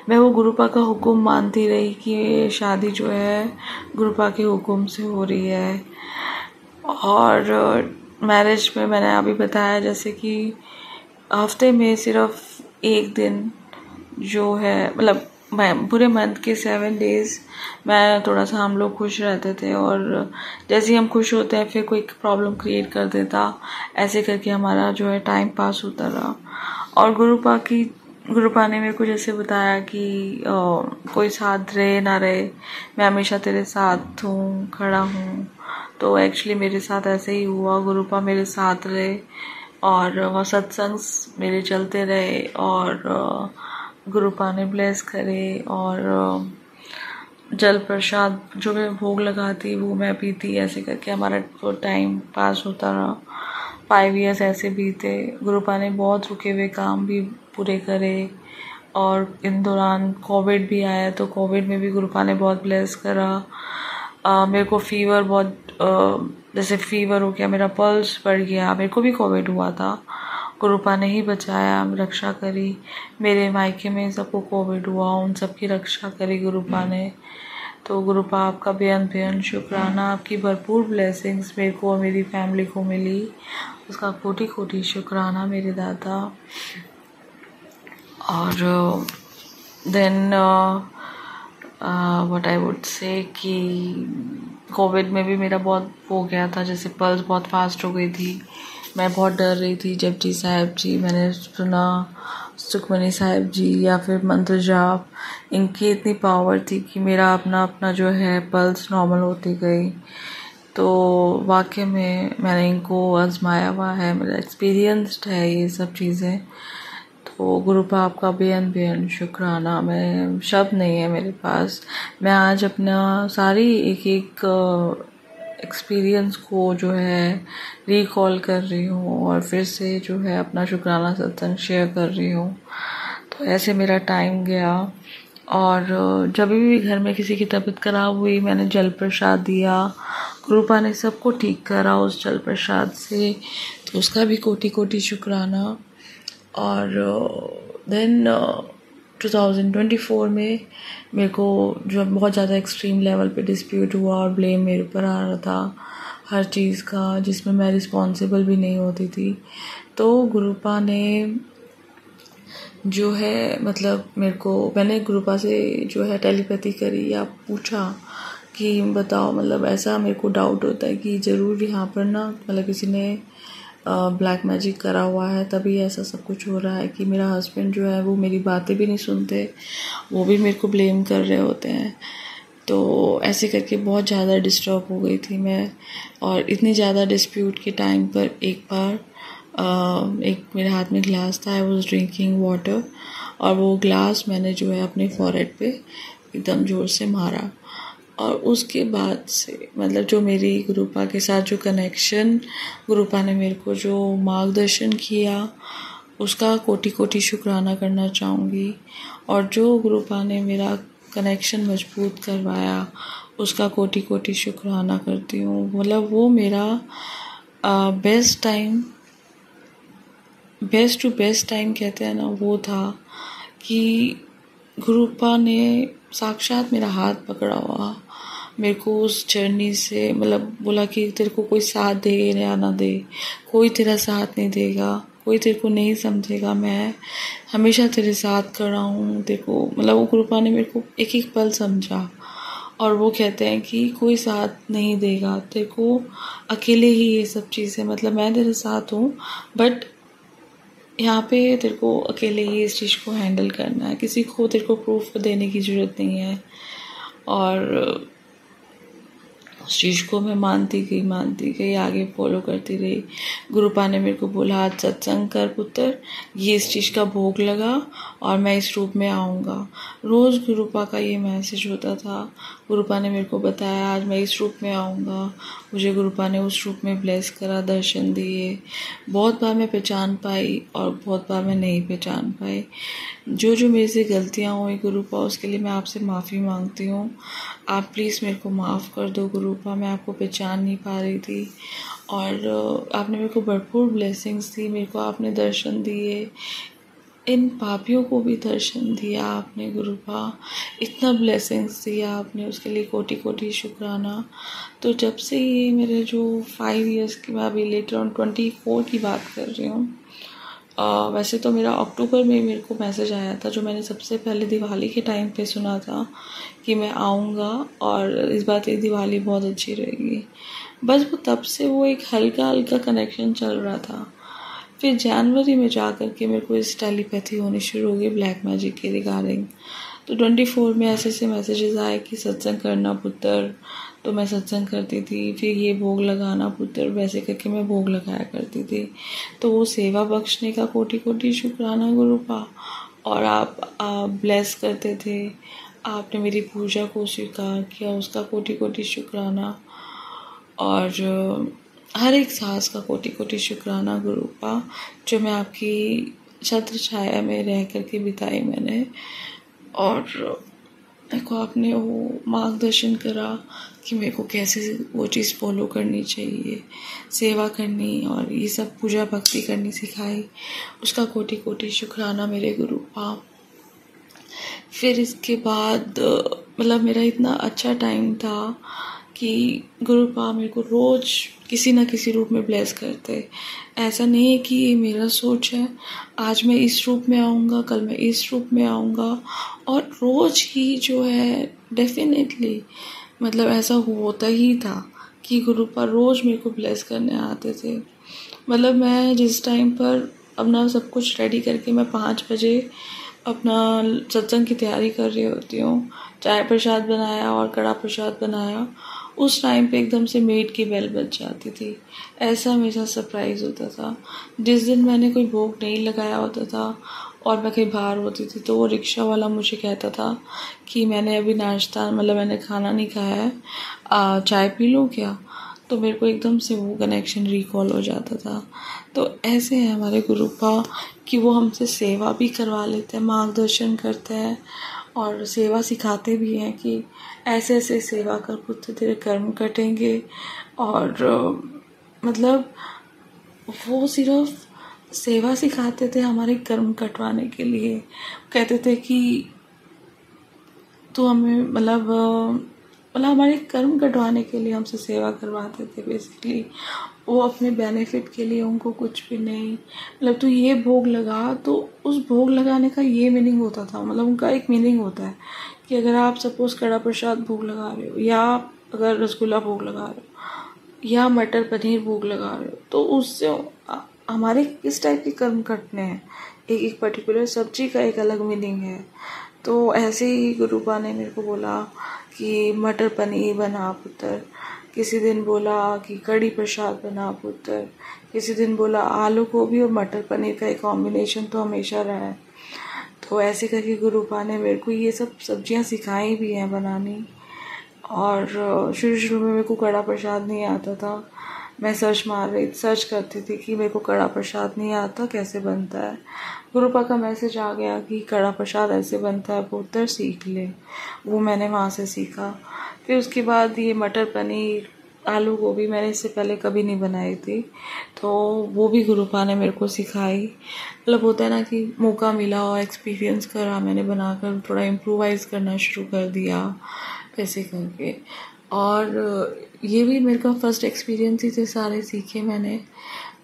मैं वो गुरुपा का हुक्म मानती रही कि ये शादी जो है गुरुपा के हुक्म से हो रही है। और मैरिज में मैंने अभी बताया जैसे कि हफ्ते में सिर्फ एक दिन जो है, मतलब मैं पूरे मंथ के 7 डेज मैं थोड़ा सा हम लोग खुश रहते थे, और जैसे ही हम खुश होते हैं फिर कोई प्रॉब्लम क्रिएट कर देता, ऐसे करके हमारा जो है टाइम पास होता रहा। और गुरुपा ने मेरे को जैसे बताया कि कोई साथ रहे ना रहे, मैं हमेशा तेरे साथ हूँ, खड़ा हूँ। तो एक्चुअली मेरे साथ ऐसे ही हुआ, गुरुपा मेरे साथ रहे और वह सत्संग मेरे चलते रहे, और गुरुपा ने ब्लेस करे। और जल प्रसाद जो मैं भोग लगाती वो मैं पीती, ऐसे करके हमारा तो टाइम पास होता रहा। 5 ईयर्स ऐसे बीते, गुरुपा ने बहुत रुके हुए काम भी पूरे करे। और इन दौरान कोविड भी आया, तो कोविड में भी गुरुपा ने बहुत ब्लेस करा। मेरे को फीवर बहुत जैसे फीवर हो गया, मेरा पल्स बढ़ गया, मेरे को भी कोविड हुआ था, गुरुपा ने ही बचाया, रक्षा करी। मेरे मायके में सबको कोविड हुआ, उन सब की रक्षा करी गुरुपा ने। तो गुरुपा आपका बेअंत बेअंत शुक्राना, आपकी भरपूर ब्लेसिंग्स मेरे को और मेरी फैमिली को मिली, उसका कोटि कोटि शुक्राना मेरे दादा। और then what I would say कि कोविड में भी मेरा बहुत हो गया था, जैसे पल्स बहुत फास्ट हो गई थी, मैं बहुत डर रही थी। जपजी साहिब जी मैंने सुना, सुखमनी साहिब जी या फिर मंत्र जाप, इनकी इतनी पावर थी कि मेरा अपना अपना जो है पल्स नॉर्मल होती गई। तो वाकई में मैंने इनको आजमाया हुआ है, मेरा एक्सपीरियंस्ड है ये सब चीज़ें। तो गुरुपा आपका बेअन बेअन शुक्राना, मैं शब्द नहीं है मेरे पास। मैं आज अपना सारी एक एक एक्सपीरियंस को जो है रिकॉल कर रही हूँ और फिर से जो है अपना शुक्राना सत्संग शेयर कर रही हूँ। तो ऐसे मेरा टाइम गया और जब भी घर में किसी की तबीयत खराब हुई मैंने जल प्रसाद दिया, गुरुपा ने सबको ठीक करा उस जल प्रसाद से, तो उसका भी कोटि कोटि शुक्राना। और देन 2024 में मेरे को जो बहुत ज़्यादा एक्सट्रीम लेवल पे डिस्प्यूट हुआ और ब्लेम मेरे ऊपर आ रहा था हर चीज़ का, जिसमें मैं रिस्पॉन्सिबल भी नहीं होती थी। तो गुरुपा ने जो है मतलब मैंने गुरुपा से जो है टेलीपैथी करी या पूछा कि बताओ, मतलब ऐसा मेरे को डाउट होता है कि ज़रूर यहाँ पर ना मतलब किसी ने ब्लैक मैजिक करा हुआ है तभी ऐसा सब कुछ हो रहा है कि मेरा हस्बैंड जो है वो मेरी बातें भी नहीं सुनते, वो भी मेरे को ब्लेम कर रहे होते हैं। तो ऐसे करके बहुत ज़्यादा डिस्टर्ब हो गई थी मैं। और इतनी ज़्यादा डिस्प्यूट के टाइम पर एक बार एक मेरे हाथ में ग्लास था, आई वॉज ड्रिंकिंग वाटर, और वो ग्लास मैंने जो है अपने फॉरहेड पे एकदम ज़ोर से मारा। और उसके बाद से मतलब जो मेरी गुरुपा के साथ जो कनेक्शन, गुरुपा ने मेरे को जो मार्गदर्शन किया उसका कोटि कोटि शुक्राना करना चाहूँगी। और जो गुरुपा ने मेरा कनेक्शन मजबूत करवाया उसका कोटि कोटि शुक्राना करती हूँ। मतलब वो मेरा बेस्ट टाइम कहते हैं ना, वो था कि गुरुपा ने साक्षात मेरा हाथ पकड़ा हुआ मेरे को उस जर्नी से, मतलब बोला कि तेरे को कोई साथ दे या ना दे, कोई तेरा साथ नहीं देगा, कोई तेरे को नहीं समझेगा, मैं हमेशा तेरे साथ खड़ा हूँ। तेरे को मतलब वो गुरुपा ने मेरे को एक एक पल समझा। और वो कहते हैं कि कोई साथ नहीं देगा तेरे को, अकेले ही ये सब चीज़ें, मतलब मैं तेरे साथ हूँ बट यहाँ पे तेरे को अकेले ही इस चीज़ को हैंडल करना है, किसी को तेरे को प्रूफ देने की ज़रूरत नहीं है। और उस चीज़ को मैं मानती गई, आगे फॉलो करती रही। गुरुपा ने मेरे को बोला आज सत्संग कर पुत्र, ये इस चीज़ का भोग लगा और मैं इस रूप में आऊँगा। रोज़ गुरुपा का ये मैसेज होता था। गुरुपा ने मेरे को बताया आज मैं इस रूप में आऊँगा, मुझे गुरुपा ने उस रूप में ब्लेस करा, दर्शन दिए। बहुत बार मैं पहचान पाई और बहुत बार मैं नहीं पहचान पाई। जो जो मेरे से गलतियाँ हुई गुरुपा, उसके लिए मैं आपसे माफ़ी मांगती हूँ। आप प्लीज़ मेरे को माफ़ कर दो गुरुपा, मैं आपको पहचान नहीं पा रही थी। और आपने मेरे को भरपूर ब्लेसिंग्स दी, मेरे को आपने दर्शन दिए, इन पापियों को भी दर्शन दिया आपने गुरुपा, इतना ब्लेसिंग्स दिया आपने, उसके लिए कोटि कोटि शुक्राना। तो जब से ये मेरे जो 5 इयर्स की, मैं अभी लेटर ऑन 24 की बात कर रही हूँ। वैसे तो मेरा अक्टूबर में मेरे को मैसेज आया था, जो मैंने सबसे पहले दिवाली के टाइम पे सुना था कि मैं आऊँगा और इस बार ये दिवाली बहुत अच्छी रहेगी। बस वो तब से वो एक हल्का हल्का कनेक्शन चल रहा था। फिर जनवरी में जा कर के मेरे को इस टेलीपैथी होनी शुरू हो गई ब्लैक मैजिक के रिगार्डिंग। तो 24 में ऐसे ऐसे मैसेजेस आए कि सत्संग करना पुत्र, तो मैं सत्संग करती थी। फिर ये भोग लगाना पुत्र, वैसे करके मैं भोग लगाया करती थी। तो वो सेवा बख्शने का कोटि कोटि शुक्राना गुरुपा। और आप ब्लेस करते थे, आपने मेरी पूजा को स्वीकार किया, उसका कोटि कोटि शुक्राना। और हर एक सांस का कोटि कोटि शुक्राना गुरुपा, जो मैं आपकी छत्र छाया में रह करके बिताई मैंने। और मेरे को आपने वो मार्गदर्शन करा कि मेरे को कैसे वो चीज़ फॉलो करनी चाहिए, सेवा करनी और ये सब पूजा भक्ति करनी सिखाई, उसका कोटि कोटि शुक्राना मेरे गुरुपा। फिर इसके बाद मतलब मेरा इतना अच्छा टाइम था कि गुरुपा मेरे को रोज़ किसी ना किसी रूप में ब्लेस करते। ऐसा नहीं है कि ये मेरा सोच है, आज मैं इस रूप में आऊँगा, कल मैं इस रूप में आऊँगा, और रोज़ ही जो है डेफिनेटली मतलब ऐसा होता ही था कि गुरुपा रोज़ मेरे को ब्लेस करने आते थे। मतलब मैं जिस टाइम पर अपना सब कुछ रेडी करके मैं 5 बजे अपना सत्संग की तैयारी कर रही होती हूँ, चाय प्रसाद बनाया और कड़ा प्रसाद बनाया, उस टाइम पे एकदम से मेड की बेल बज जाती थी। ऐसा मेरे साथ सरप्राइज़ होता था। जिस दिन मैंने कोई भोग नहीं लगाया होता था और मैं कहीं बाहर होती थी तो वो रिक्शा वाला मुझे कहता था कि मैंने अभी नाश्ता मतलब मैंने खाना नहीं खाया है, चाय पी लूँ क्या? तो मेरे को एकदम से वो कनेक्शन रिकॉल हो जाता था। तो ऐसे हैं हमारे गुरुपा कि वो हमसे सेवा भी करवा लेते हैं, मार्गदर्शन करते हैं और सेवा सिखाते भी हैं कि ऐसे ऐसे सेवा कर पुत्र तेरे कर्म कटेंगे। और मतलब वो सिर्फ सेवा सिखाते थे हमारे कर्म कटवाने के लिए। कहते थे कि तो हमें मतलब हमारे कर्म कटवाने के लिए हमसे सेवा करवाते थे बेसिकली। वो अपने बेनिफिट के लिए, उनको कुछ भी नहीं, मतलब तू ये भोग लगा, तो उस भोग लगाने का ये मीनिंग होता था। मतलब उनका एक मीनिंग होता है कि अगर आप सपोज कड़ा प्रसाद भोग लगा रहे हो या अगर रसगुल्ला भोग लगा रहे हो या मटर पनीर भोग लगा रहे हो तो उससे हमारे किस टाइप के कर्म कटने हैं, एक एक पर्टिकुलर सब्जी का एक अलग मीनिंग है। तो ऐसे ही गुरुपा ने मेरे को बोला कि मटर पनीर बना पुत्र, किसी दिन बोला कि कड़ी प्रसाद बना पुत्र, किसी दिन बोला आलू गोभी और मटर पनीर का एक कॉम्बिनेशन तो हमेशा रहा है। तो ऐसे करके गुरुपा ने मेरे को ये सब सब्जियां सिखाई भी हैं बनानी। और शुरू शुरू में मेरे को कड़ा प्रसाद नहीं आता था। मैं सर्च करती थी कि मेरे को कड़ा प्रसाद नहीं आता, कैसे बनता है। गुरुपा का मैसेज आ गया कि कड़ा प्रसाद ऐसे बनता है पुत्र, सीख ले। वो मैंने वहाँ से सीखा। फिर उसके बाद ये मटर पनीर आलू गोभी मैंने इससे पहले कभी नहीं बनाई थी, तो वो भी गुरुपा ने मेरे को सिखाई। मतलब होता है ना कि मौका मिला और एक्सपीरियंस करा, मैंने बनाकर थोड़ा इम्प्रोवाइज़ करना शुरू कर दिया ऐसे करके। और ये भी मेरे का फर्स्ट एक्सपीरियंस ही थे, सारे सीखे मैंने।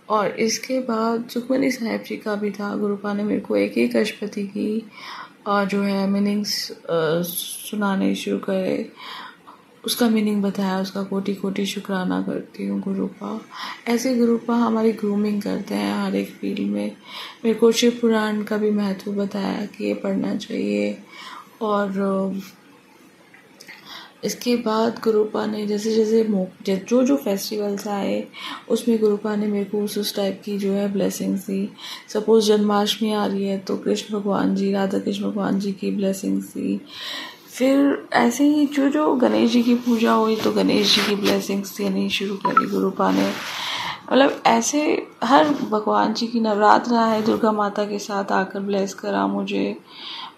और इसके बाद सुखमनी साहिब जी का भी था। गुरुपा ने मेरे को एक एक अष्टपदी की जो है मीनिंग्स सुनाने शुरू करे, उसका मीनिंग बताया, उसका कोटि कोटि शुक्राना करती हूँ गुरुपा। ऐसे गुरुपा हमारी ग्रूमिंग करते हैं हर एक फील्ड में। मेरे को शिव पुराण का भी महत्व बताया कि ये पढ़ना चाहिए। और इसके बाद गुरुपा ने जैसे जैसे जो फेस्टिवल्स आए उसमें गुरुपा ने मेरे को उस टाइप की जो है ब्लेसिंग्स दी। सपोज जन्माष्टमी आ रही है तो कृष्ण भगवान जी, राधा कृष्ण भगवान जी की ब्लेसिंग्स दी। फिर ऐसे ही जो गणेश जी की पूजा हुई तो गणेश जी की ब्लेसिंग्स देनी शुरू करी गुरुपा ने। मतलब ऐसे हर भगवान जी की नवरात्र आए, दुर्गा माता के साथ आकर ब्लेस करा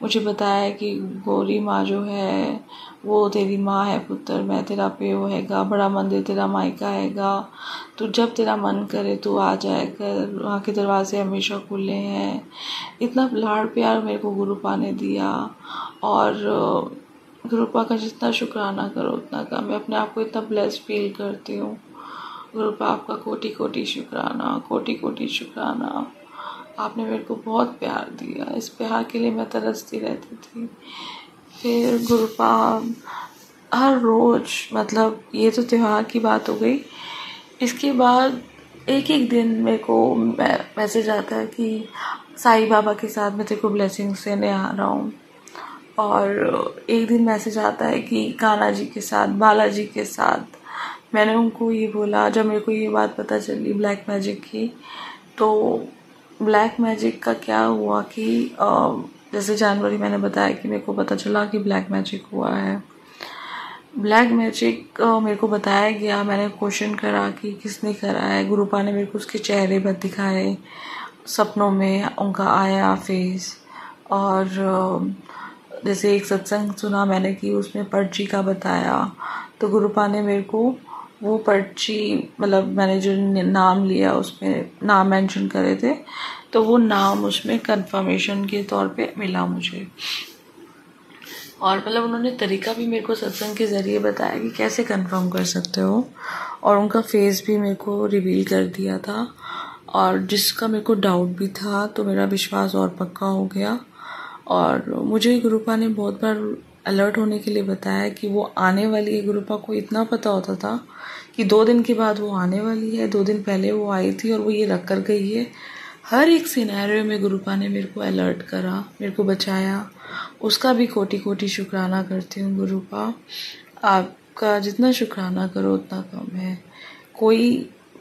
मुझे बताया कि गौरी माँ जो है वो तेरी माँ है पुत्र, मैं तेरा पेयो हैगा, बड़ा मंदिर तेरा मायका हैगा, तो जब तेरा मन करे तू आ जाया कर, वहाँ के दरवाजे हमेशा खुले हैं। इतना लाड़ प्यार मेरे को गुरुपा ने दिया। और गुरुपा का जितना शुक्राना करो उतना कम। मैं अपने आप को इतना ब्लेस्ड फील करती हूँ। गुरुपा आपका कोटि कोटि शुक्राना, कोटि कोटि शुक्राना। आपने मेरे को बहुत प्यार दिया, इस प्यार के लिए मैं तरसती रहती थी। फिर गुरुपा हर रोज़, मतलब ये तो त्योहार की बात हो गई। इसके बाद एक एक दिन मेरे को मैसेज आता है कि साईं बाबा के साथ मैं तेरे को ब्लेसिंग्स देने आ रहा हूँ। और एक दिन मैसेज आता है कि कान्हा जी के साथ, बालाजी के साथ। मैंने उनको ये बोला, जब मेरे को ये बात पता चली ब्लैक मैजिक की, तो ब्लैक मैजिक का क्या हुआ कि जैसे जनवरी मैंने बताया कि मेरे को पता चला कि ब्लैक मैजिक हुआ है। ब्लैक मैजिक मेरे को बताया गया, मैंने क्वेश्चन करा कि किसने करा है। गुरुपा ने मेरे को उसके चेहरे पर दिखाए, सपनों में उनका आया फेस। और जैसे एक सत्संग सुना मैंने कि उसमें पर्ची का बताया, तो गुरुपा ने मेरे को वो पर्ची, मतलब मैंने जो नाम लिया उसमें नाम मेंशन करे थे, तो वो नाम उसमें कंफर्मेशन के तौर पे मिला मुझे। और मतलब उन्होंने तरीका भी मेरे को सत्संग के ज़रिए बताया कि कैसे कंफर्म कर सकते हो, और उनका फेस भी मेरे को रिवील कर दिया था। और जिसका मेरे को डाउट भी था तो मेरा विश्वास और पक्का हो गया। और मुझे गुरुपा ने बहुत बार अलर्ट होने के लिए बताया कि वो आने वाली है। गुरुपा को इतना पता होता था कि 2 दिन के बाद वो आने वाली है, 2 दिन पहले वो आई थी और वो ये रख कर गई है। हर एक सिनेरियो में गुरुपा ने मेरे को अलर्ट करा, मेरे को बचाया। उसका भी कोटि कोटि शुक्राना करती हूँ गुरुपा। आपका जितना शुक्राना करो उतना कम है। कोई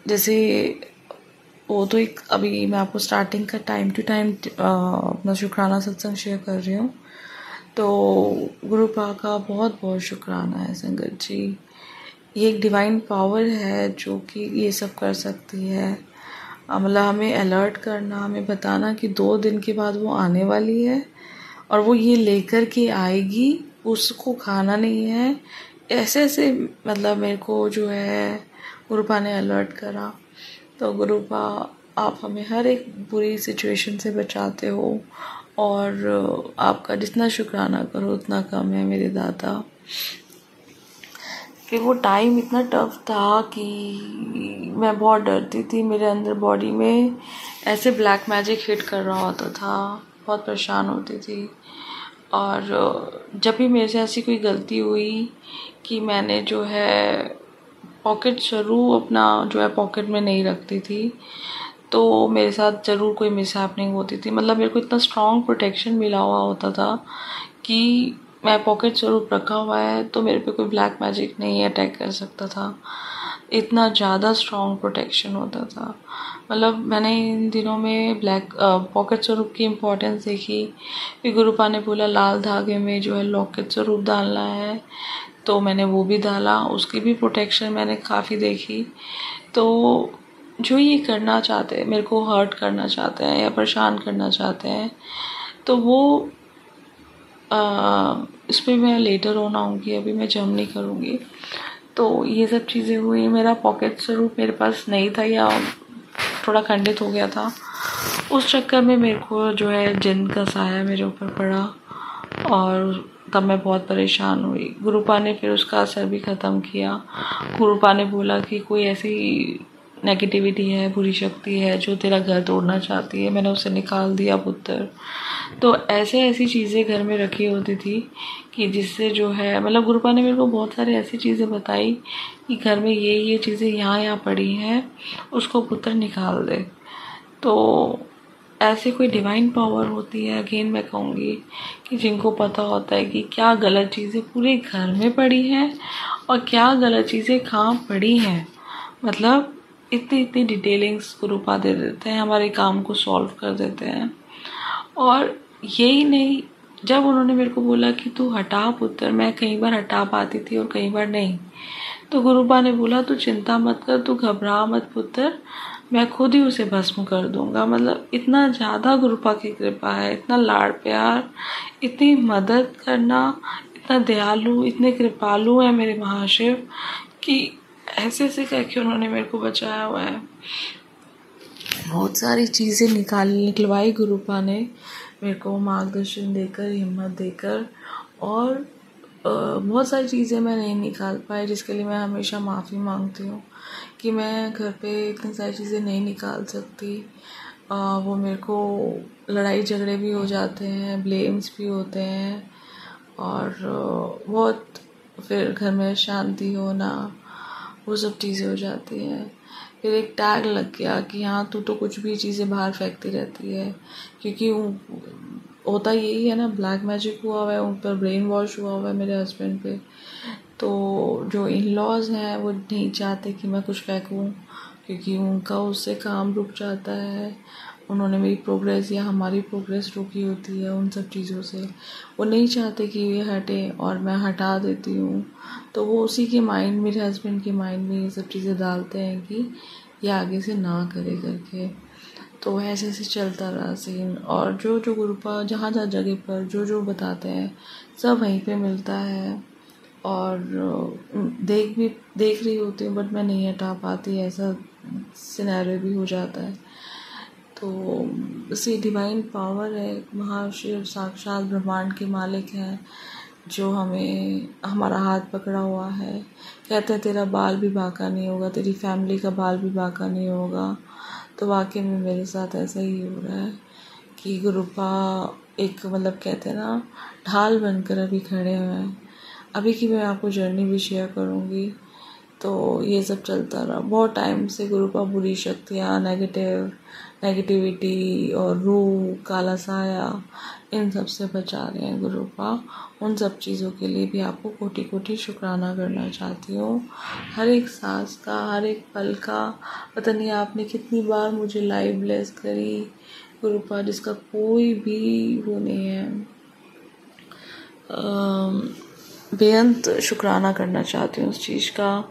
जैसे वो तो एक अभी मैं आपको स्टार्टिंग का टाइम टू टाइम अपना शुक्राना सत्संग शेयर कर रही हूँ। तो गुरु पा का बहुत बहुत शुक्राना है संगत जी। ये एक डिवाइन पावर है जो कि ये सब कर सकती है। मतलब हमें अलर्ट करना, हमें बताना कि 2 दिन के बाद वो आने वाली है और वो ये लेकर के आएगी, उसको खाना नहीं है। ऐसे ऐसे मतलब मेरे को जो है गुरुपा ने अलर्ट करा। तो गुरुपा आप हमें हर एक बुरी सिचुएशन से बचाते हो और आपका जितना शुक्राना करो उतना कम है मेरे दादा। फिर वो टाइम इतना टफ था कि मैं बहुत डरती थी। मेरे अंदर बॉडी में ऐसे ब्लैक मैजिक हिट कर रहा होता था, बहुत परेशान होती थी। और जब भी मेरे से ऐसी कोई गलती हुई कि मैंने जो है पॉकेट ज़रूर अपना जो है पॉकेट में नहीं रखती थी, तो मेरे साथ ज़रूर कोई मिसहैपनिंग होती थी। मतलब मेरे को इतना स्ट्रॉन्ग प्रोटेक्शन मिला हुआ होता था कि मैं पॉकेट ज़रूर रखा हुआ है तो मेरे पे कोई ब्लैक मैजिक नहीं अटैक कर सकता था। इतना ज़्यादा स्ट्रॉन्ग प्रोटेक्शन होता था। मतलब मैंने इन दिनों में ब्लैक पॉकेट स्वरूप की इम्पोर्टेंस देखी। फिर गुरुपा ने बोला लाल धागे में जो है लॉकेट स्वरूप डालना है, तो मैंने वो भी डाला। उसकी भी प्रोटेक्शन मैंने काफ़ी देखी। तो जो ये करना चाहते हैं, मेरे को हर्ट करना चाहते हैं या परेशान करना चाहते हैं, तो वो इस पर मैं लेटर ऑन आऊँगी, अभी मैं जम नहीं करूँगी। तो ये सब चीज़ें हुई। मेरा पॉकेट स्वरूप मेरे पास नहीं था या थोड़ा खंडित हो गया था। उस चक्कर में मेरे को जो है जिन का साया मेरे ऊपर पड़ा और तब मैं बहुत परेशान हुई। गुरुपा ने फिर उसका असर भी ख़त्म किया। गुरुपा ने बोला कि कोई ऐसी नेगेटिविटी है, बुरी शक्ति है जो तेरा घर तोड़ना चाहती है, मैंने उसे निकाल दिया पुत्र। तो ऐसे ऐसी चीज़ें घर में रखी होती थी कि जिससे जो है मतलब गुरुपा ने मेरे को बहुत सारी ऐसी चीज़ें बताई कि घर में ये चीज़ें यहाँ पड़ी हैं, उसको पुत्र निकाल दे। तो ऐसी कोई डिवाइन पावर होती है, अगेन मैं कहूँगी कि जिनको पता होता है कि क्या गलत चीज़ें पूरे घर में पड़ी हैं और क्या गलत चीज़ें कहाँ पड़ी हैं। मतलब इतनी डिटेलिंग्स गुरुपा दे देते हैं, हमारे काम को सॉल्व कर देते हैं। और यही नहीं, जब उन्होंने मेरे को बोला कि तू हटा पुत्र, मैं कई बार हटा पाती थी और कई बार नहीं, तो गुरुपा ने बोला तू चिंता मत कर, तू घबरा मत पुत्र, मैं खुद ही उसे भस्म कर दूंगा। मतलब इतना ज़्यादा गुरुपा की कृपा है, इतना लाड़ प्यार, इतनी मदद करना, इतना दयालु, इतने कृपालु है मेरे महाशिव कि ऐसे ऐसे करके उन्होंने मेरे को बचाया हुआ है। बहुत सारी चीज़ें निकलवाई गुरुपा ने मेरे को, मार्गदर्शन देकर, हिम्मत देकर। और बहुत सारी चीज़ें मैं नहीं निकाल पाई, जिसके लिए मैं हमेशा माफ़ी मांगती हूँ कि मैं घर पे इतनी सारी चीज़ें नहीं निकाल सकती। वो मेरे को लड़ाई झगड़े भी हो जाते हैं, ब्लेम्स भी होते हैं और बहुत फिर घर में शांति होना, वो सब चीज़ें हो जाती हैं। फिर एक टैग लग गया कि हाँ तू तो कुछ भी चीज़ें बाहर फेंकती रहती है, क्योंकि होता यही है ना, ब्लैक मैजिक हुआ हुआ है उन पर, ब्रेन वॉश हुआ हुआ है मेरे हस्बैंड पे। तो जो इन लॉज हैं वो नहीं चाहते कि मैं कुछ फेंकूं, क्योंकि उनका उससे काम रुक जाता है। उन्होंने मेरी प्रोग्रेस या हमारी प्रोग्रेस रोकी होती है उन सब चीज़ों से, वो नहीं चाहते कि ये हटे और मैं हटा देती हूँ। तो वो उसी के माइंड, मेरे हस्बैंड के माइंड में ये सब चीज़ें डालते हैं कि ये आगे से ना करे करके। तो ऐसे ऐसे चलता रहा सीन। और जो जो गुरुपा जहाँ जहाँ जगह पर जो बताते हैं सब वहीं पे मिलता है। और देख रही होती हूँ बट मैं नहीं हटा पाती, ऐसा सिनेरियो भी हो जाता है। तो इसी डिवाइन पावर है, महाशिव साक्षात ब्रह्मांड के मालिक हैं जो हमें हमारा हाथ पकड़ा हुआ है। कहते हैं तेरा बाल भी बांका नहीं होगा, तेरी फैमिली का बाल भी बांका नहीं होगा। तो वाकई में मेरे साथ ऐसा ही हो रहा है कि गुरुपा एक मतलब कहते हैं ना ढाल बनकर अभी खड़े हुए हैं। अभी की मैं आपको जर्नी भी शेयर करूँगी। तो ये सब चलता रहा बहुत टाइम से। गुरुपा बुरी शक्तियाँ, नेगेटिव नेगेटिविटी और रूह, काला साया, इन सब से बचा रहे हैं गुरुपा। उन सब चीज़ों के लिए भी आपको कोटि कोटि शुक्राना करना चाहती हूँ। हर एक सांस का, हर एक पल का, पता नहीं आपने कितनी बार मुझे लाइव ब्लेस करी गुरुपा, जिसका कोई भी वो नहीं है। बेअंत शुक्राना करना चाहती हूँ उस चीज़ का।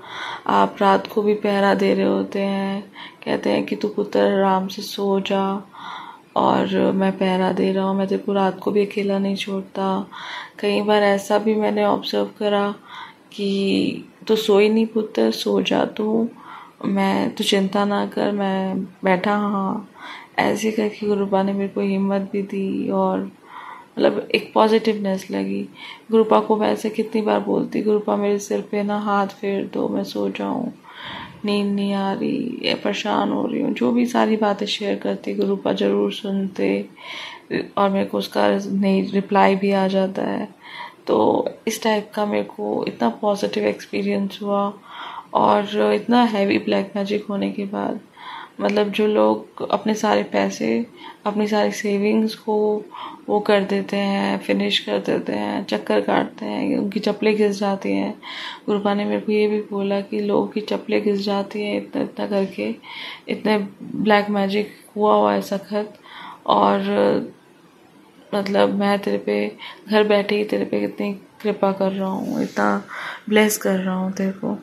आप रात को भी पहरा दे रहे होते हैं, कहते हैं कि तू पुत्र आराम से सो जा, और मैं पहरा दे रहा हूँ, मैं तेरे को रात को भी अकेला नहीं छोड़ता। कई बार ऐसा भी मैंने ऑब्जर्व करा कि तू सोई नहीं पुत्र, सो जा तू, तू चिंता ना कर, मैं बैठा हाँ। ऐसे करके गुरुपा ने मेरे को हिम्मत भी दी और मतलब एक पॉजिटिवनेस लगी। गुरुपा को मैं ऐसे कितनी बार बोलती, गुरुपा मेरे सिर पे ना हाथ फेर दो, मैं सो जाऊं, नींद नहीं आ रही या परेशान हो रही हूँ, जो भी सारी बातें शेयर करती गुरुपा ज़रूर सुनते और मेरे को उसका नहीं रिप्लाई भी आ जाता है। तो इस टाइप का मेरे को इतना पॉजिटिव एक्सपीरियंस हुआ। और इतना हैवी ब्लैक मैजिक होने के बाद, मतलब जो लोग अपने सारे पैसे, अपनी सारी सेविंग्स को वो कर देते हैं, फिनिश कर देते हैं, चक्कर काटते हैं, उनकी चप्पलें घिस जाती हैं। गुरुपा ने मेरे को ये भी बोला कि लोगों की चप्पलें घिस जाती हैं इतना इतना करके, इतने ब्लैक मैजिक हुआ है सखत। और मतलब मैं तेरे पे घर बैठे ही तेरे पे कितनी कृपा कर रहा हूँ, इतना ब्लेस कर रहा हूँ तेरे को।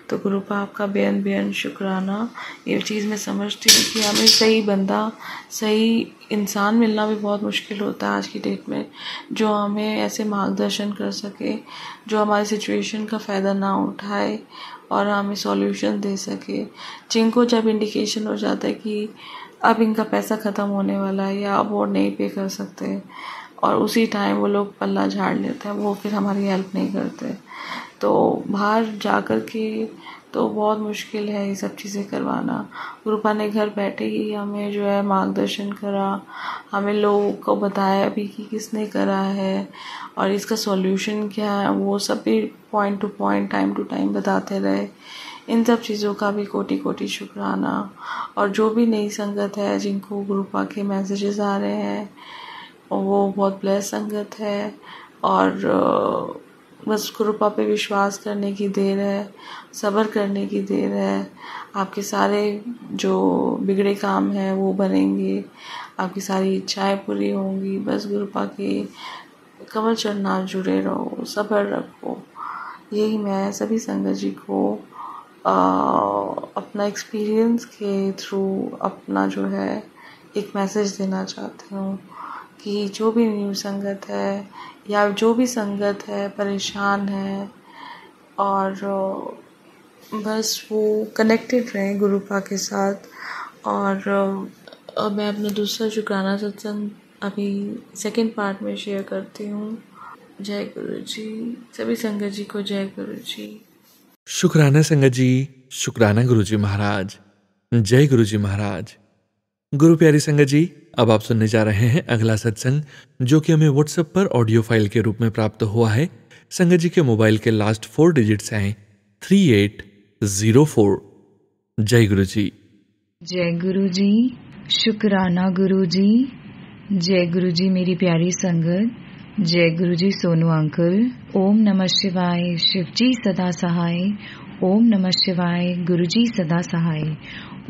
तो गुरुपा आपका बेअंत बेअंत शुक्राना। ये चीज़ मैं समझती हूँ कि हमें सही बंदा, सही इंसान मिलना भी बहुत मुश्किल होता है आज की डेट में, जो हमें ऐसे मार्गदर्शन कर सके, जो हमारी सिचुएशन का फ़ायदा ना उठाए और हमें सॉल्यूशन दे सके। जिनको जब इंडिकेशन हो जाता है कि अब इनका पैसा ख़त्म होने वाला है या अब वो नहीं पे कर सकते, और उसी टाइम वो लोग पल्ला झाड़ लेते हैं, वो फिर हमारी हेल्प नहीं करते। तो बाहर जाकर के तो बहुत मुश्किल है ये सब चीज़ें करवाना। गुरुपा ने घर बैठे ही हमें जो है मार्गदर्शन करा, हमें लोगों को बताया भी कि किसने करा है और इसका सॉल्यूशन क्या है, वो सब भी point to point, time to time बताते रहे। इन सब चीज़ों का भी कोटि कोटि शुक्राना। और जो भी नई संगत है जिनको गुरुपा के मैसेजेस आ रहे हैं, वो बहुत ब्लेस संगत है। और बस गुरुपा पे विश्वास करने की देर है, सब्र करने की देर है। आपके सारे जो बिगड़े काम हैं वो बनेंगे, आपकी सारी इच्छाएं पूरी होंगी। बस गुरुपा के कमल चरणों जुड़े रहो, सब्र रखो। यही मैं सभी संगत जी को अपना एक्सपीरियंस के थ्रू अपना जो है एक मैसेज देना चाहती हूँ कि जो भी न्यू संगत है या जो भी संगत है परेशान है, और बस वो कनेक्टेड रहें गुरुपा के साथ। और अब मैं अपना दूसरा शुक्राना सत्संग अभी सेकंड पार्ट में शेयर करती हूँ। जय गुरु जी, सभी संगत जी को जय गुरु जी। शुक्राना संगत जी, शुक्राना गुरु जी महाराज, जय गुरु जी महाराज। गुरु प्यारी संगत जी, अब आप सुनने जा रहे हैं अगला सत्संग, जो कि हमें व्हाट्सएप पर ऑडियो फाइल के रूप में प्राप्त हुआ है। संगत जी के मोबाइल के लास्ट 4 डिजिट्स हैं 3804। जय गुरु जी। जय गुरु जी, शुक्राना गुरु जी। जय गुरु जी मेरी प्यारी संगत, जय गुरु जी सोनू अंकल। ओम नमः शिवाय, शिव जी सदा सहाय। ओम नमः शिवाय, गुरु जी सदा सहाय।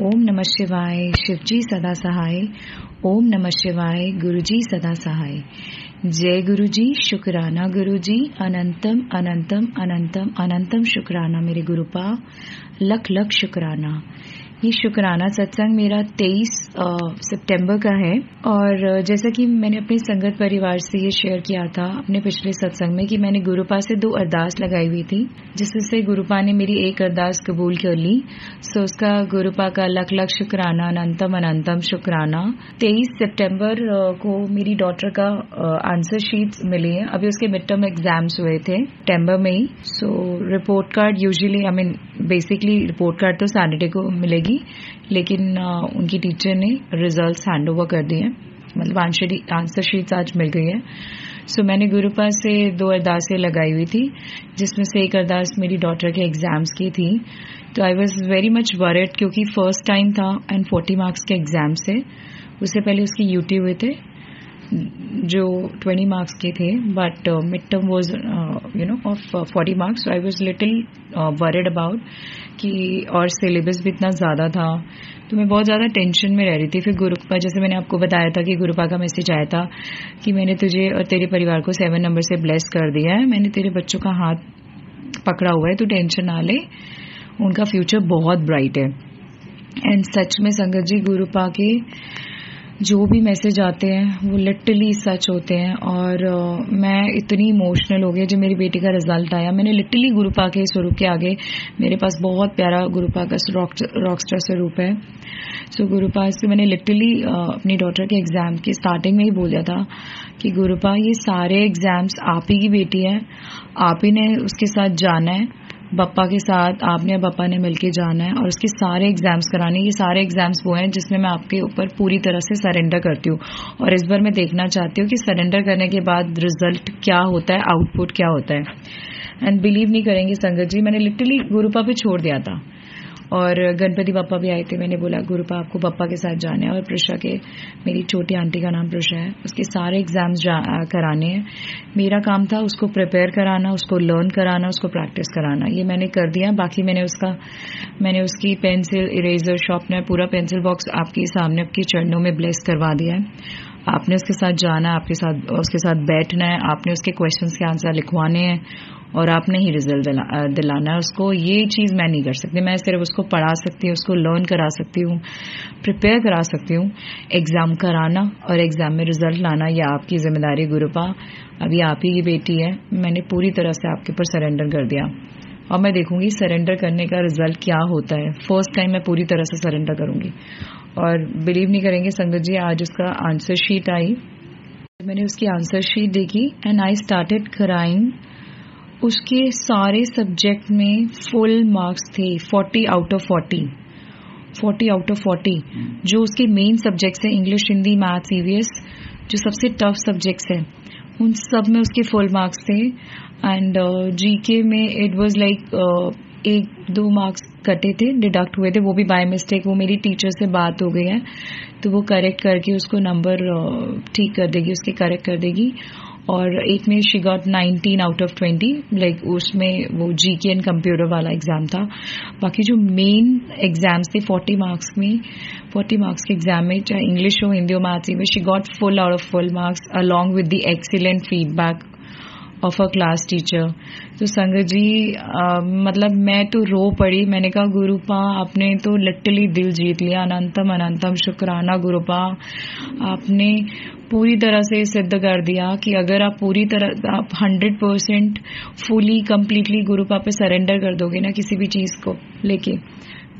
ओम नमः शिवाय, शिव जी सदा सहाय। ओम नमः शिवाय, गुरु जी सदा सहाय। जय गुरु जी, शुक्राना गुरु जी। अनंतम अनंतम अनंतम अनंतम शुक्राना मेरे गुरुपा, लख लख शुक्राना। ये शुक्राना सत्संग मेरा 23 सितंबर का है। और जैसा कि मैंने अपने संगत परिवार से ये शेयर किया था अपने पिछले सत्संग में कि मैंने गुरुपा से 2 अरदास लगाई हुई थी, जिससे गुरुपा ने मेरी एक अरदास कबूल कर ली। सो उसका गुरुपा का लख लख शुक्राना, अनंतम अनंतम शुक्राना। 23 सितंबर को मेरी डॉटर का आंसर शीट्स मिली है। अभी उसके मिड टर्म एग्जाम्स हुए थे सितंबर में ही। So report card usually basically report card तो सैटरडे को मिलेगी, लेकिन उनकी टीचर ने रिजल्ट्स हैंड ओवर कर दिए, मतलब आंसर शीट्स आज मिल गई है। सो मैंने गुरुपा से 2 अरदासें लगाई हुई थी, जिसमें से एक अरदास मेरी डॉटर के एग्जाम्स की थी। तो I was very much worried, क्योंकि फर्स्ट टाइम था एंड 40 मार्क्स के एग्जाम्स थे। उससे पहले उसकी यूटी हुए थे जो 20 मार्क्स के थे, but mid term was of 40 marks. I was little worried about कि, और सिलेबस भी इतना ज़्यादा था, तो मैं बहुत ज़्यादा टेंशन में रह रही थी। फिर गुरुपा, जैसे मैंने आपको बताया था कि गुरुपा का मैसेज आया था कि मैंने तुझे और तेरे परिवार को 7 नंबर से ब्लेस कर दिया है, मैंने तेरे बच्चों का हाथ पकड़ा हुआ है, तो टेंशन ना ले, उनका फ्यूचर बहुत ब्राइट है। एंड सच में संगत जी, गुरुपा के जो भी मैसेज आते हैं वो लिटरली सच होते हैं। और मैं इतनी इमोशनल हो गई जब मेरी बेटी का रिजल्ट आया। मैंने लिटरली गुरुपा के स्वरूप के आगे, मेरे पास बहुत प्यारा गुरुपा का रॉकस्टार स्वरूप है। सो गुरुपा से मैंने लिटरली अपनी डॉटर के एग्जाम की स्टार्टिंग में ही बोल दिया था कि गुरुपा, ये सारे एग्जाम्स आप ही की बेटी है, आप ही ने उसके साथ जाना है, बप्पा के साथ आपने बप्पा ने मिलके जाना है और उसके सारे एग्जाम्स कराने। ये सारे एग्जाम्स वो हैं जिसमें मैं आपके ऊपर पूरी तरह से सरेंडर करती हूँ, और इस बार मैं देखना चाहती हूँ कि सरेंडर करने के बाद रिजल्ट क्या होता है, आउटपुट क्या होता है। एंड बिलीव नहीं करेंगे संगत जी, मैंने लिटरली गुरुपा पे छोड़ दिया था। और गणपति बप्पा भी आए थे, मैंने बोला गुरुपा आपको बप्पा के साथ जाना है, और प्रिशा के, मेरी छोटी आंटी का नाम प्रिशा है, उसके सारे एग्जाम्स कराने हैं। मेरा काम था उसको प्रिपेयर कराना, उसको लर्न कराना, उसको प्रैक्टिस कराना। ये मैंने कर दिया। बाकी मैंने उसकी पेंसिल, इरेजर, शार्पनर, पूरा पेंसिल बॉक्स आपके सामने आपके चरणों में ब्लेस करवा दिया है। आपने उसके साथ जाना है, उसके साथ बैठना है, आपने उसके क्वेश्चंस के आंसर लिखवाने हैं, और आपने ही रिजल्ट दिलाना है उसको। ये चीज़ मैं नहीं कर सकती, मैं सिर्फ उसको पढ़ा सकती हूँ, उसको लर्न करा सकती हूँ, प्रिपेयर करा सकती हूँ। एग्ज़ाम कराना और एग्ज़ाम में रिजल्ट लाना, यह आपकी जिम्मेदारी गुरुपा। अभी आप ही की बेटी है, मैंने पूरी तरह से आपके ऊपर सरेंडर कर दिया, और मैं देखूंगी सरेंडर करने का रिजल्ट क्या होता है। फर्स्ट टाइम मैं पूरी तरह से सरेंडर करूंगी। और बिलीव नहीं करेंगे संगत जी, आज उसका आंसर शीट आई, मैंने उसकी आंसर शीट देखी एंड आई स्टार्टेड क्राइंग। उसके सारे सब्जेक्ट में फुल मार्क्स थे, 40 आउट ऑफ 40। जो उसके मेन सब्जेक्ट्स हैं, इंग्लिश, हिंदी, मैथ्स, ईवीएस, जो सबसे टफ सब्जेक्ट्स हैं, उन सब में उसके फुल मार्क्स थे। एंड जीके में इट वाज लाइक 1-2 मार्क्स कटे थे, डिडक्ट हुए थे, वो भी बाय मिस्टेक। वो मेरी टीचर से बात हो गई है, तो वो करेक्ट करके उसको नंबर ठीक कर देगी, उसके करेक्ट कर देगी। और एक में she got 19 out of 20, like उसमें वो जीके एंड कंप्यूटर वाला एग्जाम था। बाकी जो मेन एग्जाम्स थे 40 मार्क्स के एग्जाम में, चाहे इंग्लिश हो, हिंदी हो, मैथ्स में, she got full out of full marks along with the excellent feedback of a class teacher. तो संगत जी मतलब मैं तो रो पड़ी। मैंने कहा गुरुपा आपने तो लिटरली दिल जीत लिया, अनंतम अनंतम शुक्राना गुरुपा, आपने पूरी तरह से सिद्ध कर दिया कि अगर आप पूरी तरह, आप 100% फुली कंप्लीटली गुरुपा पे सरेंडर कर दोगे ना किसी भी चीज़ को लेके,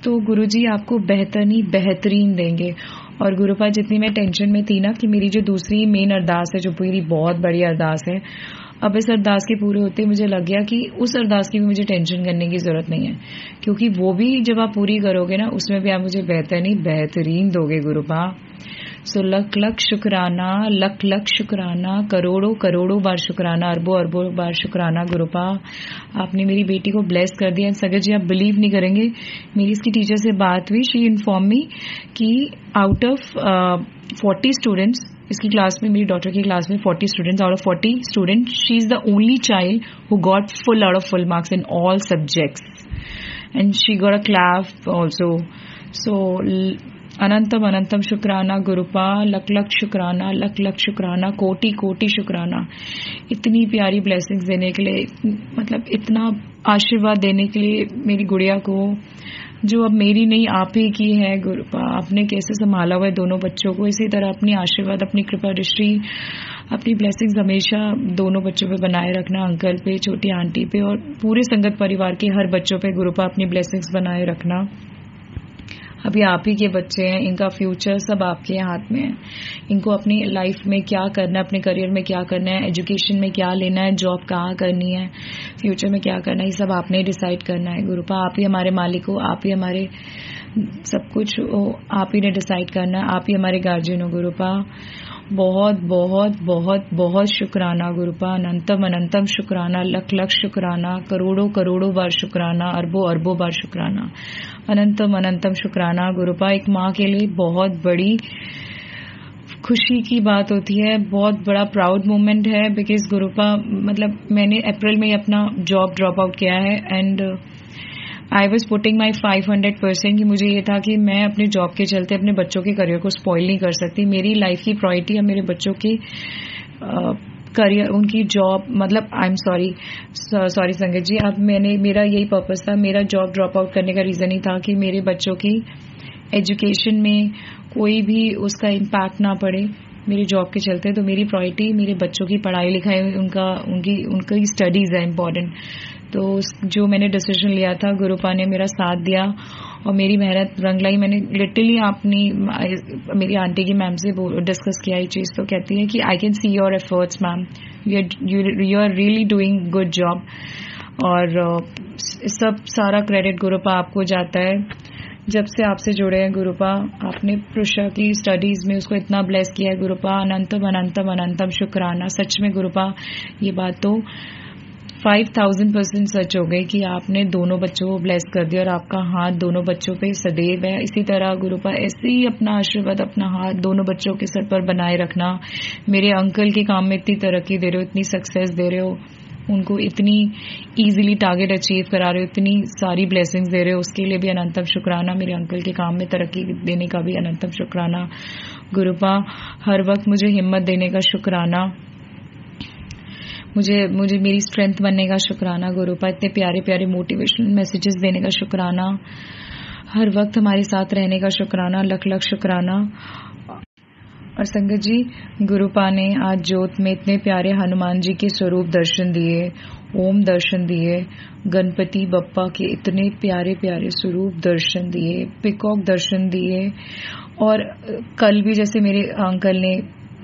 तो गुरुजी आपको बेहतरीन देंगे। और गुरुपा जितनी मैं टेंशन में थी ना कि मेरी जो दूसरी मेन अरदास है, जो मेरी बहुत बड़ी अरदास है, अब इस अरदास के पूरे होते मुझे लग गया कि उस अरदास की भी मुझे टेंशन करने की जरूरत नहीं है, क्योंकि वो भी जब आप पूरी करोगे ना, उसमें भी आप मुझे बेहतरीन दोगे गुरुपा। सो लख लख शुक्राना, करोड़ों बार शुक्राना, अरबों बार शुक्राना गुरुपा, आपने मेरी बेटी को ब्लेस कर दिया। सगर जी आप बिलीव नहीं करेंगे, मेरी इसकी टीचर से बात हुई, शी इन्फॉर्म मी कि आउट ऑफ 40 स्टूडेंट्स, इसकी क्लास में, मेरी डॉटर की क्लास में 40 students, out of 40 students she is the only child who got full out of full marks in all subjects, and she got a clap also. So अनंतम शुक्राना गुरुपा, लख शुक्राना, कोटि शुक्राना, इतनी प्यारी ब्लेसिंग्स देने के लिए, मतलब इतना आशीर्वाद देने के लिए मेरी गुड़िया को, जो अब मेरी नहीं आप ही की है गुरुपा। आपने कैसे संभाला हुआ है दोनों बच्चों को, इसी तरह अपनी आशीर्वाद, अपनी कृपा दृष्टि, अपनी ब्लेसिंग्स हमेशा दोनों बच्चों पे बनाए रखना, अंकल पे, छोटी आंटी पे, और पूरे संगत परिवार के हर बच्चों पे गुरुपा अपनी ब्लेसिंग्स बनाए रखना। अभी आप ही के बच्चे हैं, इनका फ्यूचर सब आपके हाथ में है। इनको अपनी लाइफ में क्या करना है, अपने करियर में क्या करना है, एजुकेशन में क्या लेना है, जॉब कहाँ करनी है, फ्यूचर में क्या करना है, ये सब आपने डिसाइड करना है गुरुपा। आप ही हमारे मालिक हो, आप ही हमारे सब कुछ हो, आप ही ने डिसाइड करना है, आप ही हमारे गार्जियन हो गुरुपा। बहुत बहुत बहुत बहुत शुक्राना गुरुपा, अनंतम अनंतम शुक्राना, लख लख शुक्राना, करोड़ों करोड़ों बार शुक्राना, अरबों अरबों बार शुक्राना, अनंतम अनंतम शुक्राना गुरुपा। एक माँ के लिए बहुत बड़ी खुशी की बात होती है, बहुत बड़ा प्राउड मोमेंट है, बिकॉज गुरुपा मतलब मैंने अप्रैल में अपना जॉब ड्रॉप आउट किया है and I was putting my 500% कि मुझे ये था कि मैं अपने जॉब के चलते अपने बच्चों के करियर को स्पॉइल नहीं कर सकती। मेरी लाइफ की प्रायोरिटी है मेरे बच्चों की करियर, उनकी जॉब, मतलब आई एम सॉरी संगत जी, अब मेरा यही पर्पस था। मेरा जॉब ड्रॉप आउट करने का रीजन ही था कि मेरे बच्चों की एजुकेशन में कोई भी उसका इम्पैक्ट ना पड़े मेरी जॉब के चलते। तो मेरी प्रायोरिटी मेरे बच्चों की पढ़ाई लिखाई, उनकी स्टडीज है इम्पोर्टेंट। तो जो मैंने डिसीजन लिया था, गुरुपा ने मेरा साथ दिया और मेरी मेहनत रंग लाई। मैंने लिटरली मेरी आंटी की मैम से डिस्कस किया ये चीज़, तो कहती है कि I can see your efforts ma'am, you are really doing good job. और सब सारा क्रेडिट गुरुपा आपको जाता है। जब से आपसे जुड़े हैं गुरुपा, आपने प्रुषा की स्टडीज में उसको इतना ब्लेस किया है गुरुपा, अनंतम अनंतम अनंतम शुक्राना। सच में गुरुपा ये बात तो 5000% सच हो गई कि आपने दोनों बच्चों को ब्लेस कर दिया और आपका हाथ दोनों बच्चों पे सदैव है। इसी तरह गुरुपा ऐसे ही अपना आशीर्वाद, अपना हाथ दोनों बच्चों के सर पर बनाए रखना। मेरे अंकल के काम में इतनी तरक्की दे रहे हो, इतनी सक्सेस दे रहे हो, उनको इतनी इजीली टारगेट अचीव करा रहे हो, इतनी सारी ब्लेसिंग्स दे रहे हो, उसके लिए भी अनंतम शुक्राना। मेरे अंकल के काम में तरक्की देने का भी अनंतम शुक्राना गुरुपा। हर वक्त मुझे हिम्मत देने का शुक्राना, मुझे मेरी स्ट्रेंथ बनने का शुक्राना गुरुपा। इतने प्यारे प्यारे मोटिवेशनल मैसेजेस देने का शुक्राना, हर वक्त हमारे साथ रहने का शुक्राना, लख लख शुक्राना। और संगत जी, गुरुपा ने आज ज्योत में इतने प्यारे हनुमान जी के स्वरूप दर्शन दिए, ओम दर्शन दिए, गणपति बप्पा के इतने प्यारे प्यारे स्वरूप दर्शन दिए, पिकॉक दर्शन दिए। और कल भी जैसे मेरे अंकल ने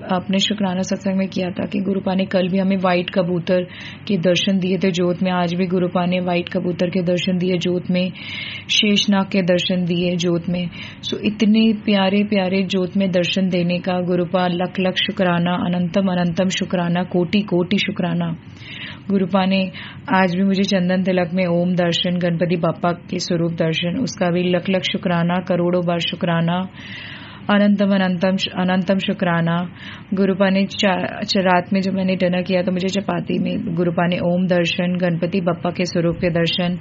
अपने शुक्राना सत्संग में किया था कि गुरुपा ने कल भी हमें व्हाइट कबूतर के दर्शन दिए थे ज्योत में। आज भी गुरुपा ने व्हाइट कबूतर के दर्शन दिए ज्योत में, शेषनाग के दर्शन दिए ज्योत में। सो इतने प्यारे प्यारे ज्योत में दर्शन देने का गुरुपा लख लख शुक्राना, अनंतम अनंतम शुक्राना, कोटि कोटि शुक्राना। गुरुपा ने आज भी मुझे चंदन तिलक में ओम दर्शन, गणपति बापा के स्वरूप दर्शन, उसका भी लख लख शुक्राना, करोड़ों बार शुक्राना, अनंतम अनंतम अनंतम शुक्राना। गुरुपा ने रात में जब मैंने डिनर किया तो मुझे चपाती में गुरुपा ने ओम दर्शन, गणपति बप्पा के स्वरूप के दर्शन।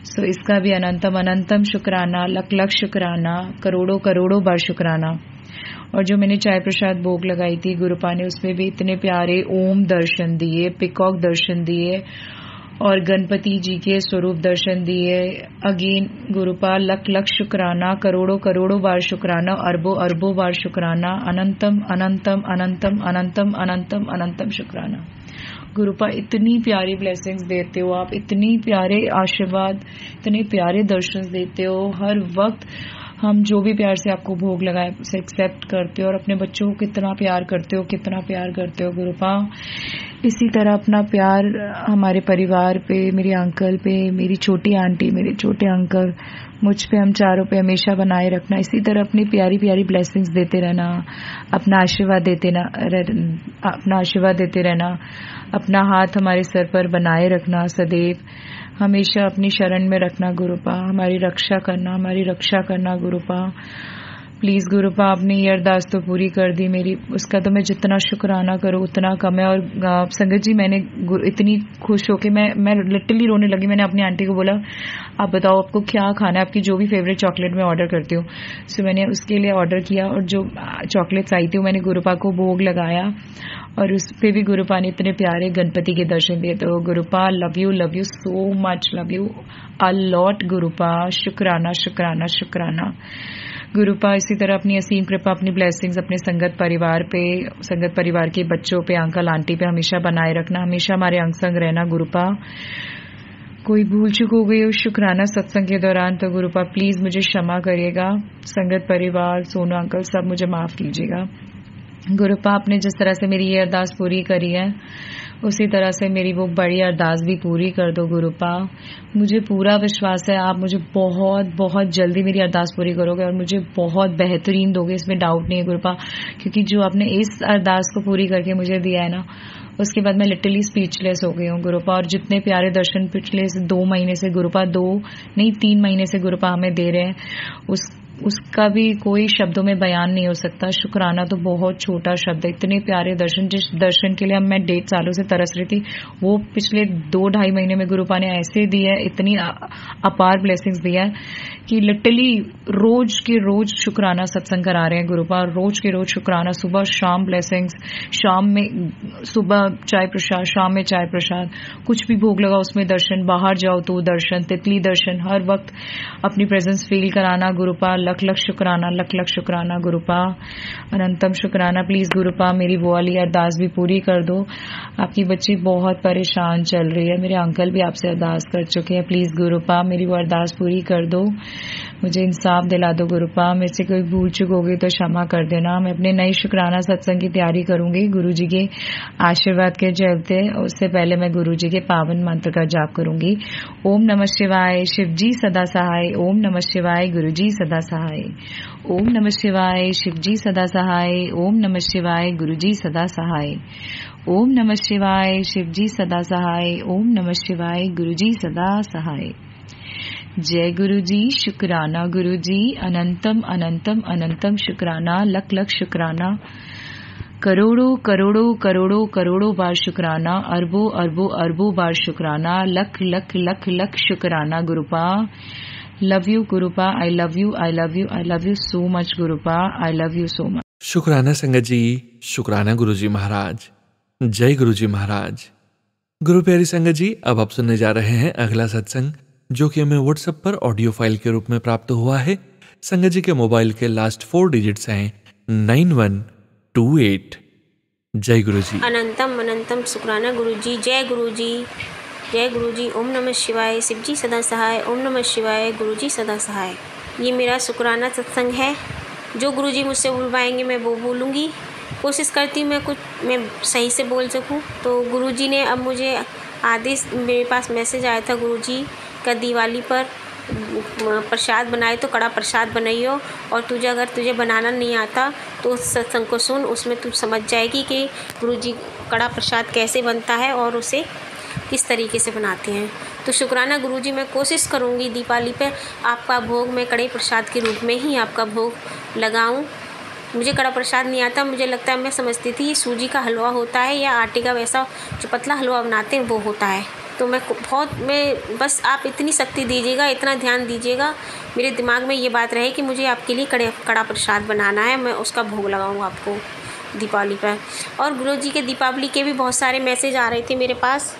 सो इसका भी अनंतम अनंतम शुक्राना, लख लख शुक्राना, करोड़ों करोड़ों बार शुक्राना। और जो मैंने चाय प्रसाद भोग लगाई थी गुरुपा ने उसमें भी इतने प्यारे ओम दर्शन दिए, पिकॉक दर्शन दिए और गणपति जी के स्वरूप दर्शन दिए। अगेन गुरुपा लख लख शुक्राना, करोड़ों करोड़ों बार शुक्राना, अरबों अरबों बार शुक्राना, अनंतम अनंतम अनंतम अनंतम अनंतम अनंतम शुक्राना। गुरुपा इतनी प्यारी ब्लेसिंग्स देते हो आप, इतनी प्यारे आशीर्वाद, इतने प्यारे दर्शन देते हो। हर वक्त हम जो भी प्यार से आपको भोग लगाए उसे एक्सेप्ट करते हो और अपने बच्चों को कितना प्यार करते हो, कितना प्यार करते हो गुरुपा। इसी तरह अपना प्यार हमारे परिवार पे, मेरे अंकल पे, मेरी छोटी आंटी, मेरे छोटे अंकल, मुझ पे, हम चारों पे हमेशा बनाए रखना। इसी तरह अपनी प्यारी प्यारी ब्लेसिंग्स देते रहना, अपना आशीर्वाद देते रहना, अपना हाथ हमारे सर पर बनाए रखना सदैव, हमेशा अपनी शरण में रखना गुरुपा, हमारी रक्षा करना गुरुपा। प्लीज गुरुपा आपने ये अरदास तो पूरी कर दी मेरी, उसका तो मैं जितना शुक्राना करूँ उतना कम है। और संगत जी, मैंने इतनी खुश होके मैं लिटरली रोने लगी। मैंने अपनी आंटी को बोला, आप बताओ आपको क्या खाना है, आपकी जो भी फेवरेट चॉकलेट मैं ऑर्डर करती हूँ। सो मैंने उसके लिए ऑर्डर किया और जो चॉकलेट्स आई थी वो मैंने गुरुपा को भोग लगाया और उस पर भी गुरुपा ने इतने प्यारे गणपति के दर्शन दिए। तो गुरुपा love you so much, love you a lot गुरुपा। शुक्राना शुक्राना शुक्राना गुरुपा। इसी तरह अपनी असीम कृपा, अपनी ब्लेसिंग्स अपने संगत परिवार पे, संगत परिवार के बच्चों पे, अंकल आंटी पे हमेशा बनाए रखना, हमेशा हमारे अंग संग रहना गुरुपा। कोई भूल चूक हो गई हो शुक्राना सत्संग के दौरान तो गुरुपा प्लीज मुझे क्षमा करिएगा। संगत परिवार, सोनू अंकल, सब मुझे माफ कीजिएगा। गुरुपा आपने जिस तरह से मेरी ये अरदास पूरी करी है उसी तरह से मेरी वो बड़ी अरदास भी पूरी कर दो गुरुपा। मुझे पूरा विश्वास है आप मुझे बहुत बहुत जल्दी मेरी अरदास पूरी करोगे और मुझे बहुत बेहतरीन दोगे, इसमें डाउट नहीं है गुरुपा। क्योंकि जो आपने इस अरदास को पूरी करके मुझे दिया है ना, उसके बाद मैं लिटरली स्पीचलेस हो गई हूँ गुरुपा। और जितने प्यारे दर्शन पिछले 2 महीने से गुरुपा, 2 नहीं 3 महीने से गुरुपा हमें दे रहे हैं, उसका भी कोई शब्दों में बयान नहीं हो सकता। शुक्राना तो बहुत छोटा शब्द है। इतने प्यारे दर्शन, जिस दर्शन के लिए मैं 1.5 सालों से तरस रही थी, वो पिछले 2-2.5 महीने में गुरुपा ने ऐसे दिया है, इतनी अपार ब्लेसिंग्स दिया है कि लिटरली रोज के रोज शुक्राना सत्संग करा रहे हैं गुरुपा। रोज के रोज शुक्राना, सुबह शाम ब्लेसिंग्स, शाम में सुबह चाय प्रसाद, शाम में चाय प्रसाद, कुछ भी भोग लगा उसमें दर्शन, बाहर जाओ तो दर्शन, तितली दर्शन, हर वक्त अपनी प्रेजेंस फील कराना गुरुपा। लख लख शुक्राना, लख लख शुक्राना गुरुपा, अनंतम शुक्राना। प्लीज गुरुपा मेरी वो वाली अरदास भी पूरी कर दो। आपकी बच्ची बहुत परेशान चल रही है, मेरे अंकल भी आपसे अरदास कर चुके हैं। प्लीज गुरुपा मेरी वो अरदास पूरी कर दो, मुझे इंसाफ दिला दो गुरुपा। मेरे से कोई भूल चूक होगी तो क्षमा कर देना। मैं अपने नई शुक्राना सत्संग की तैयारी करूंगी गुरु जी के आशीर्वाद के चलते। उससे पहले मैं गुरु जी के पावन मंत्र का जाप करूंगी। ओम नमः शिवाय, शिव जी सदा सहाय। ओम नमः शिवाय, गुरु जी सदा सहाय। ओम नमः शिवाय, शिव जी सदा सहाय। ओम नमः शिवाय, गुरु जी सदा सहाय। ओम नमः शिवाय, शिव जी सदा सहाय। ओम नमः शिवाय, गुरु जी सदा सहाय। जय गुरु जी, शुक्राना गुरु जी, अनंतम अनंतम अनंतम शुक्राना, लख लख शुक्राना, करोड़ों करोड़ों करोड़ों करोड़ों बार शुक्राना, अरबों अरबों अरबों बार शुक्राना, लख लख लख लख शुक्राना गुरुपा। लव यू गुरुपा, I love you, I love you, I love you so much गुरुपा, I love you so much. शुक्राना संगत जी, शुक्राना गुरु जी महाराज। जय गुरु जी महाराज। गुरु प्यारी संगत जी, अब आप सुनने जा रहे हैं अगला सत्संग, जो कि हमें व्हाट्सएप पर ऑडियो फाइल के रूप में प्राप्त हुआ है। संगत जी के मोबाइल के लास्ट 4 डिजिट्स हैं 9128। जय गुरु जी। अनंतम अनंतम शुक्राना गुरु जी। जय गुरु जी, जय गुरु जी। ओम नमः शिवाय, शिव जी सदा सहाय। ओम नमः शिवाय, गुरु जी सदा सहाय। ये मेरा शुक्राना सत्संग है। जो गुरु जी मुझसे बुलवाएंगे मैं वो बोलूँगी। कोशिश करती हूँ मैं सही से बोल सकूँ। तो गुरु जी ने अब मुझे आदेश, मेरे पास मैसेज आया था गुरु जी का, दिवाली पर प्रसाद बनाए तो कड़ा प्रसाद बनाइयो, और तुझे बनाना नहीं आता तो उस सत्संग को सुन, उसमें तू समझ जाएगी कि गुरुजी कड़ा प्रसाद कैसे बनता है और उसे किस तरीके से बनाते हैं। तो शुक्राना गुरुजी, मैं कोशिश करूँगी दीपावली पे आपका भोग मैं कड़े प्रसाद के रूप में ही आपका भोग लगाऊँ। मुझे कड़ा प्रसाद नहीं आता, मुझे लगता है, मैं समझती थी ये सूजी का हलवा होता है या आटे का वैसा जो पतला हलवा बनाते हैं वो होता है। तो मैं बस आप इतनी शक्ति दीजिएगा, इतना ध्यान दीजिएगा, मेरे दिमाग में ये बात रहे कि मुझे आपके लिए कड़ा प्रसाद बनाना है, मैं उसका भोग लगाऊंगा आपको दीपावली पर। और गुरुजी के दीपावली के भी बहुत सारे मैसेज आ रहे थे मेरे पास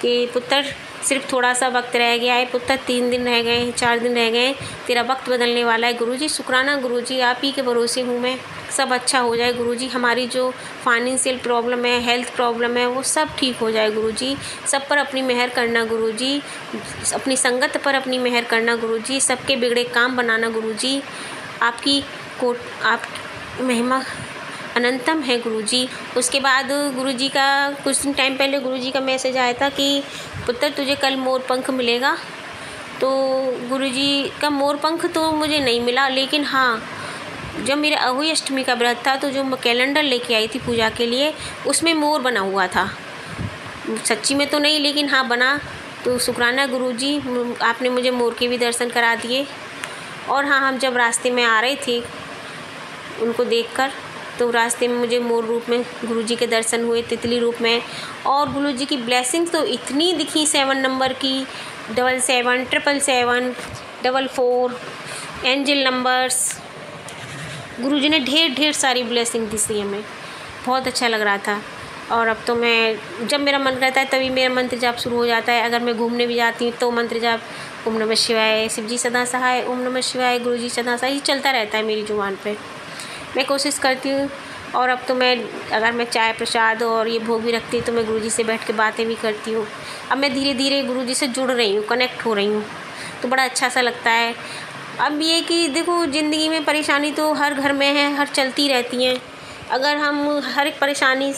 कि पुत्र सिर्फ थोड़ा सा वक्त रह गया है, पुत्र 3 दिन रह गए हैं, 4 दिन रह गए हैं, तेरा वक्त बदलने वाला है गुरुजी। शुक्राना गुरुजी, आप ही के भरोसे हूँ मैं, सब अच्छा हो जाए गुरुजी। हमारी जो फाइनेंशियल प्रॉब्लम है, हेल्थ प्रॉब्लम है, वो सब ठीक हो जाए गुरुजी। सब पर अपनी मेहर करना गुरुजी, अपनी संगत पर अपनी मेहर करना गुरुजी, सबके बिगड़े काम बनाना गुरुजी। आपकी आप महिमा अनंतम है गुरुजी। उसके बाद गुरुजी का कुछ दिन टाइम पहले गुरुजी का मैसेज आया था कि पुत्र तुझे कल मोर पंख मिलेगा। तो गुरुजी का मोर पंख तो मुझे नहीं मिला, लेकिन हाँ, जब मेरे अहोई अष्टमी का व्रत था तो जो मैं कैलेंडर लेके आई थी पूजा के लिए, उसमें मोर बना हुआ था। सच्ची में तो नहीं, लेकिन हाँ बना। तो शुक्राना गुरुजी, आपने मुझे मोर के भी दर्शन करा दिए। और हाँ, हम जब रास्ते में आ रहे थे उनको देखकर, तो रास्ते में मुझे मोर रूप में गुरुजी के दर्शन हुए, तितली रूप में। और गुरुजी की ब्लेसिंग्स तो इतनी दिखी, 7 नंबर की, 77, 777, 44 एंजल नंबर्स। गुरुजी ने ढेर सारी ब्लेसिंग दी थी हमें, बहुत अच्छा लग रहा था। और अब तो मैं जब मेरा मन करता है तभी मेरा मंत्र जाप शुरू हो जाता है। अगर मैं घूमने भी जाती हूँ तो मंत्र जाप, ओम नमः शिवाय, शिव जी सदा सहाय, ओम नमः शिवाय, गुरुजी सदा सहाय, ये चलता रहता है मेरी जुबान पे। मैं कोशिश करती हूँ। और अब तो मैं, अगर मैं चाय प्रसाद और ये भोग भी रखती हूँ तो मैं गुरुजी से बैठ के बातें भी करती हूँ। अब मैं धीरे धीरे गुरुजी से जुड़ रही हूँ, कनेक्ट हो रही हूँ, तो बड़ा अच्छा सा लगता है। अब ये कि देखो, ज़िंदगी में परेशानी तो हर घर में है, हर चलती रहती हैं। अगर हम हर एक परेशानी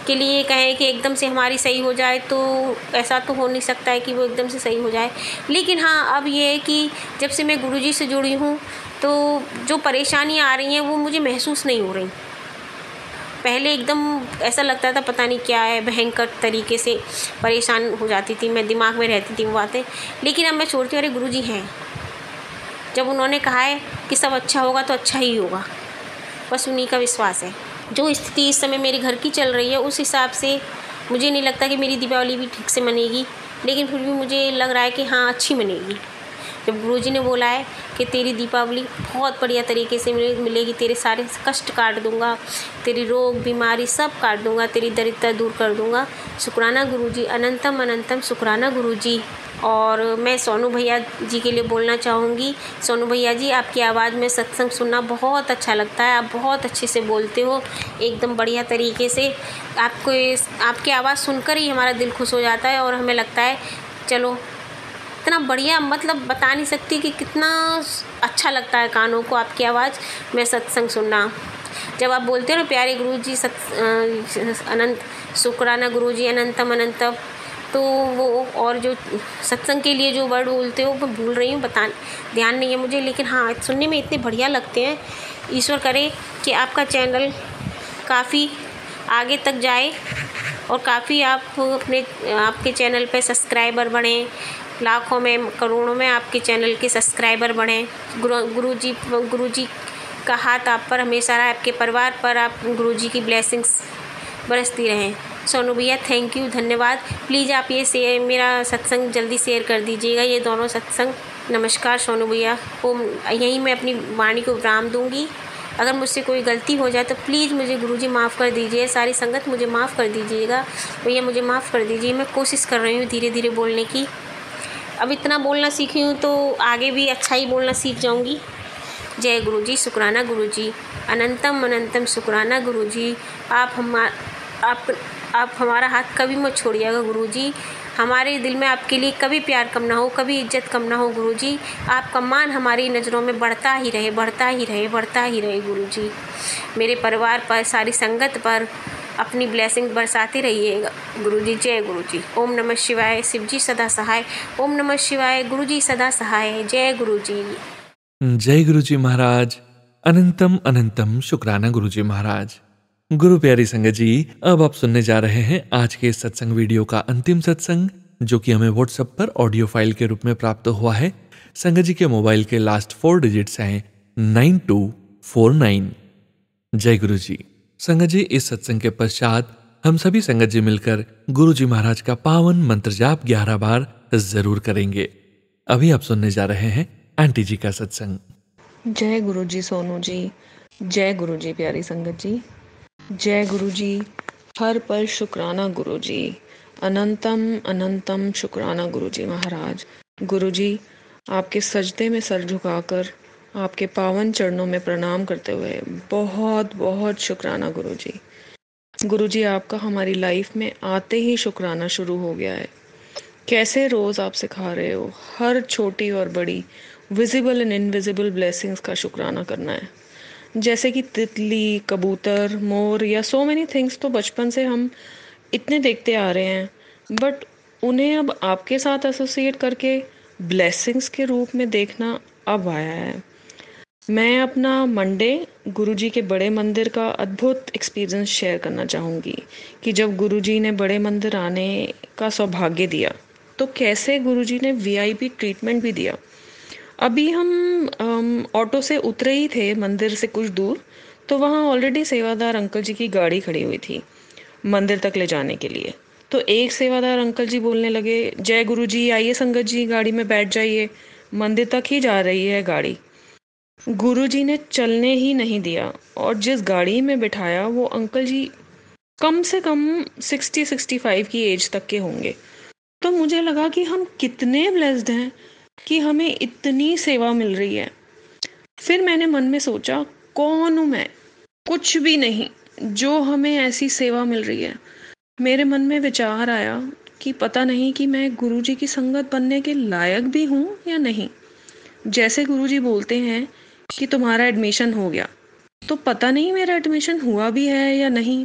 के लिए कहें कि एकदम से हमारी सही हो जाए, तो ऐसा तो हो नहीं सकता है कि वो एकदम से सही हो जाए। लेकिन हाँ, अब ये है कि जब से मैं गुरुजी से जुड़ी हूँ तो जो परेशानियाँ आ रही हैं वो मुझे महसूस नहीं हो रही। पहले एकदम ऐसा लगता था पता नहीं क्या है, भयंकर तरीके से परेशान हो जाती थी मैं, दिमाग में रहती थी वो बातें। लेकिन अब मैं सोचती हूँ अरे गुरुजी हैं, जब उन्होंने कहा है कि सब अच्छा होगा तो अच्छा ही होगा, बस उन्हीं का विश्वास है। जो स्थिति इस समय मेरे घर की चल रही है उस हिसाब से मुझे नहीं लगता कि मेरी दीपावली भी ठीक से मनेगी, लेकिन फिर भी मुझे लग रहा है कि हाँ अच्छी मनेगी। जब गुरुजी ने बोला है कि तेरी दीपावली बहुत बढ़िया तरीके से मिलेगी, तेरे सारे कष्ट काट दूंगा, तेरी रोग बीमारी सब काट दूंगा, तेरी दरिद्रता दूर कर दूंगा। शुक्राना गुरुजी, अनंतम अनंतम शुक्राना गुरुजी। और मैं सोनू भैया जी के लिए बोलना चाहूँगी, सोनू भैया जी आपकी आवाज़ में सत्संग सुनना बहुत अच्छा लगता है, आप बहुत अच्छे से बोलते हो, एकदम बढ़िया तरीके से। आपकी आवाज़ सुनकर ही हमारा दिल खुश हो जाता है और हमें लगता है चलो इतना बढ़िया, मतलब बता नहीं सकती कि कितना अच्छा लगता है कानों को आपकी आवाज़ में सत्संग सुनना। जब आप बोलते हो ना प्यारे गुरुजी अनंत शुक्राना गुरुजी अनंतम अनंतम, तो वो और जो सत्संग के लिए जो वर्ड बोलते हो मैं भूल रही हूँ, ध्यान नहीं है मुझे, लेकिन हाँ सुनने में इतने बढ़िया लगते हैं। ईश्वर करे कि आपका चैनल काफ़ी आगे तक जाए और काफ़ी आपके चैनल पे सब्सक्राइबर बढ़ें, लाखों में करोड़ों में आपके चैनल के सब्सक्राइबर बढ़ें। गुरुजी का हाथ आप पर हमेशा रहा, आपके परिवार पर आप गुरुजी की ब्लेसिंग्स बरसती रहें। सोनू भैया थैंक यू, धन्यवाद। प्लीज़ आप ये मेरा सत्संग जल्दी शेयर कर दीजिएगा, ये दोनों सत्संग। नमस्कार सोनू भैया, यहीं मैं अपनी वाणी को विराम दूंगी। अगर मुझसे कोई गलती हो जाए तो प्लीज़ मुझे गुरुजी माफ़ कर दीजिए, सारी संगत मुझे माफ़ कर दीजिएगा, भैया मुझे माफ़ कर दीजिए। मैं कोशिश कर रही हूँ धीरे धीरे बोलने की, अब इतना बोलना सीखी हूँ तो आगे भी अच्छा ही बोलना सीख जाऊँगी। जय गुरुजी, शुक्राना गुरुजी, अनंतम अनंतम शुक्राना गुरुजी। आप हमारा हाथ कभी मत छोड़िएगा गुरुजी, हमारे दिल में आपके लिए कभी प्यार कम ना हो, कभी इज्जत कम ना हो गुरुजी। आपका मान हमारी नज़रों में बढ़ता ही रहे, बढ़ता ही रहे, बढ़ता ही रहे गुरुजी। मेरे परिवार पर, सारी संगत पर अपनी ब्लेसिंग बरसाते रहिएगा गुरुजी। जय गुरुजी। ओम नमः शिवाय, शिवजी सदा सहाय। ओम नमः शिवाय, गुरुजी सदा सहाय। जय गुरुजी। जय गुरुजी महाराज, अनंतम अनंतम शुक्राना गुरुजी महाराज। गुरु प्यारी संगत जी, अब आप सुनने जा रहे हैं आज के इस सत्संग वीडियो का अंतिम सत्संग, जो कि हमें व्हाट्सएप पर ऑडियो फाइल के रूप में प्राप्त हुआ है। संगत जी के मोबाइल के लास्ट 4 डिजिट्स हैं 9249। जय गुरुजी। संगत जी, इस सत्संग के पश्चात हम सभी संगत जी मिलकर गुरुजी महाराज का पावन मंत्र जाप 11 बार जरूर करेंगे। अभी आप सुनने जा रहे हैं आंटी जी का सत्संग। जय गुरुजी सोनू जी, जय गुरुजी प्यारी संगत जी, जय गुरुजी। हर पल शुक्राना गुरुजी, अनंतम अनंतम शुक्राना गुरुजी महाराज। गुरुजी, आपके सजदे में सर झुकाकर आपके पावन चरणों में प्रणाम करते हुए बहुत बहुत शुक्राना गुरुजी। गुरुजी, आपका हमारी लाइफ में आते ही शुक्राना शुरू हो गया है। कैसे रोज़ आप सिखा रहे हो हर छोटी और बड़ी विजिबल एंड इनविजिबल ब्लेसिंग्स का शुक्राना करना है। जैसे कि तितली, कबूतर, मोर या सो मेनी थिंग्स तो बचपन से हम इतने देखते आ रहे हैं, बट उन्हें अब आपके साथ एसोसिएट करके ब्लेसिंग्स के रूप में देखना अब आया है। मैं अपना मंडे गुरुजी के बड़े मंदिर का अद्भुत एक्सपीरियंस शेयर करना चाहूँगी कि जब गुरुजी ने बड़े मंदिर आने का सौभाग्य दिया तो कैसे गुरुजी ने वीआईपी ट्रीटमेंट भी दिया। अभी हम ऑटो से उतरे ही थे मंदिर से कुछ दूर, तो वहाँ ऑलरेडी सेवादार अंकल जी की गाड़ी खड़ी हुई थी मंदिर तक ले जाने के लिए। तो एक सेवादार अंकल जी बोलने लगे, जय गुरुजी, आइए संगत जी गाड़ी में बैठ जाइए, मंदिर तक ही जा रही है गाड़ी। गुरुजी ने चलने ही नहीं दिया और जिस गाड़ी में बिठाया वो अंकल जी कम से कम 60-65 की एज तक के होंगे। तो मुझे लगा कि हम कितने ब्लेस्ड हैं कि हमें इतनी सेवा मिल रही है। फिर मैंने मन में सोचा, कौन हूँ मैं? कुछ भी नहीं, जो हमें ऐसी सेवा मिल रही है। मेरे मन में विचार आया कि पता नहीं कि मैं गुरुजी की संगत बनने के लायक भी हूँ या नहीं। जैसे गुरुजी बोलते हैं कि तुम्हारा एडमिशन हो गया, तो पता नहीं मेरा एडमिशन हुआ भी है या नहीं,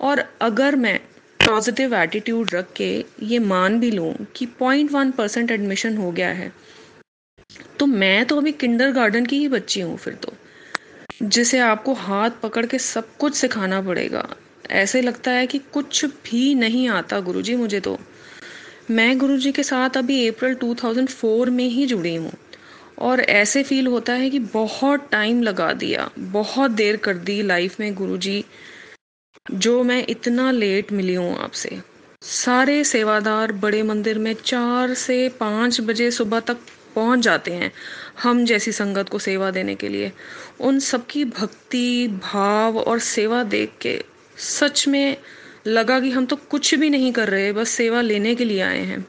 और अगर मैं पॉजिटिव एटीट्यूड रख के ये मान भी लूँ कि 0.1% एडमिशन हो गया है, तो मैं तो अभी किंडरगार्टन की ही बच्ची हूँ फिर तो, जिसे आपको हाथ पकड़ के सब कुछ सिखाना पड़ेगा। ऐसे लगता है कि कुछ भी नहीं आता गुरुजी मुझे तो। मैं गुरुजी के साथ अभी अप्रैल 2004 में ही जुड़ी हूँ और ऐसे फील होता है कि बहुत टाइम लगा दिया, बहुत देर कर दी लाइफ में गुरुजी, जो मैं इतना लेट मिली हूँ आपसे। सारे सेवादार बड़े मंदिर में 4 से 5 बजे सुबह तक पहुंच जाते हैं हम जैसी संगत को सेवा देने के लिए। उन सबकी भक्ति भाव और सेवा देख के सच में लगा कि हम तो कुछ भी नहीं कर रहे, बस सेवा लेने के लिए आए हैं।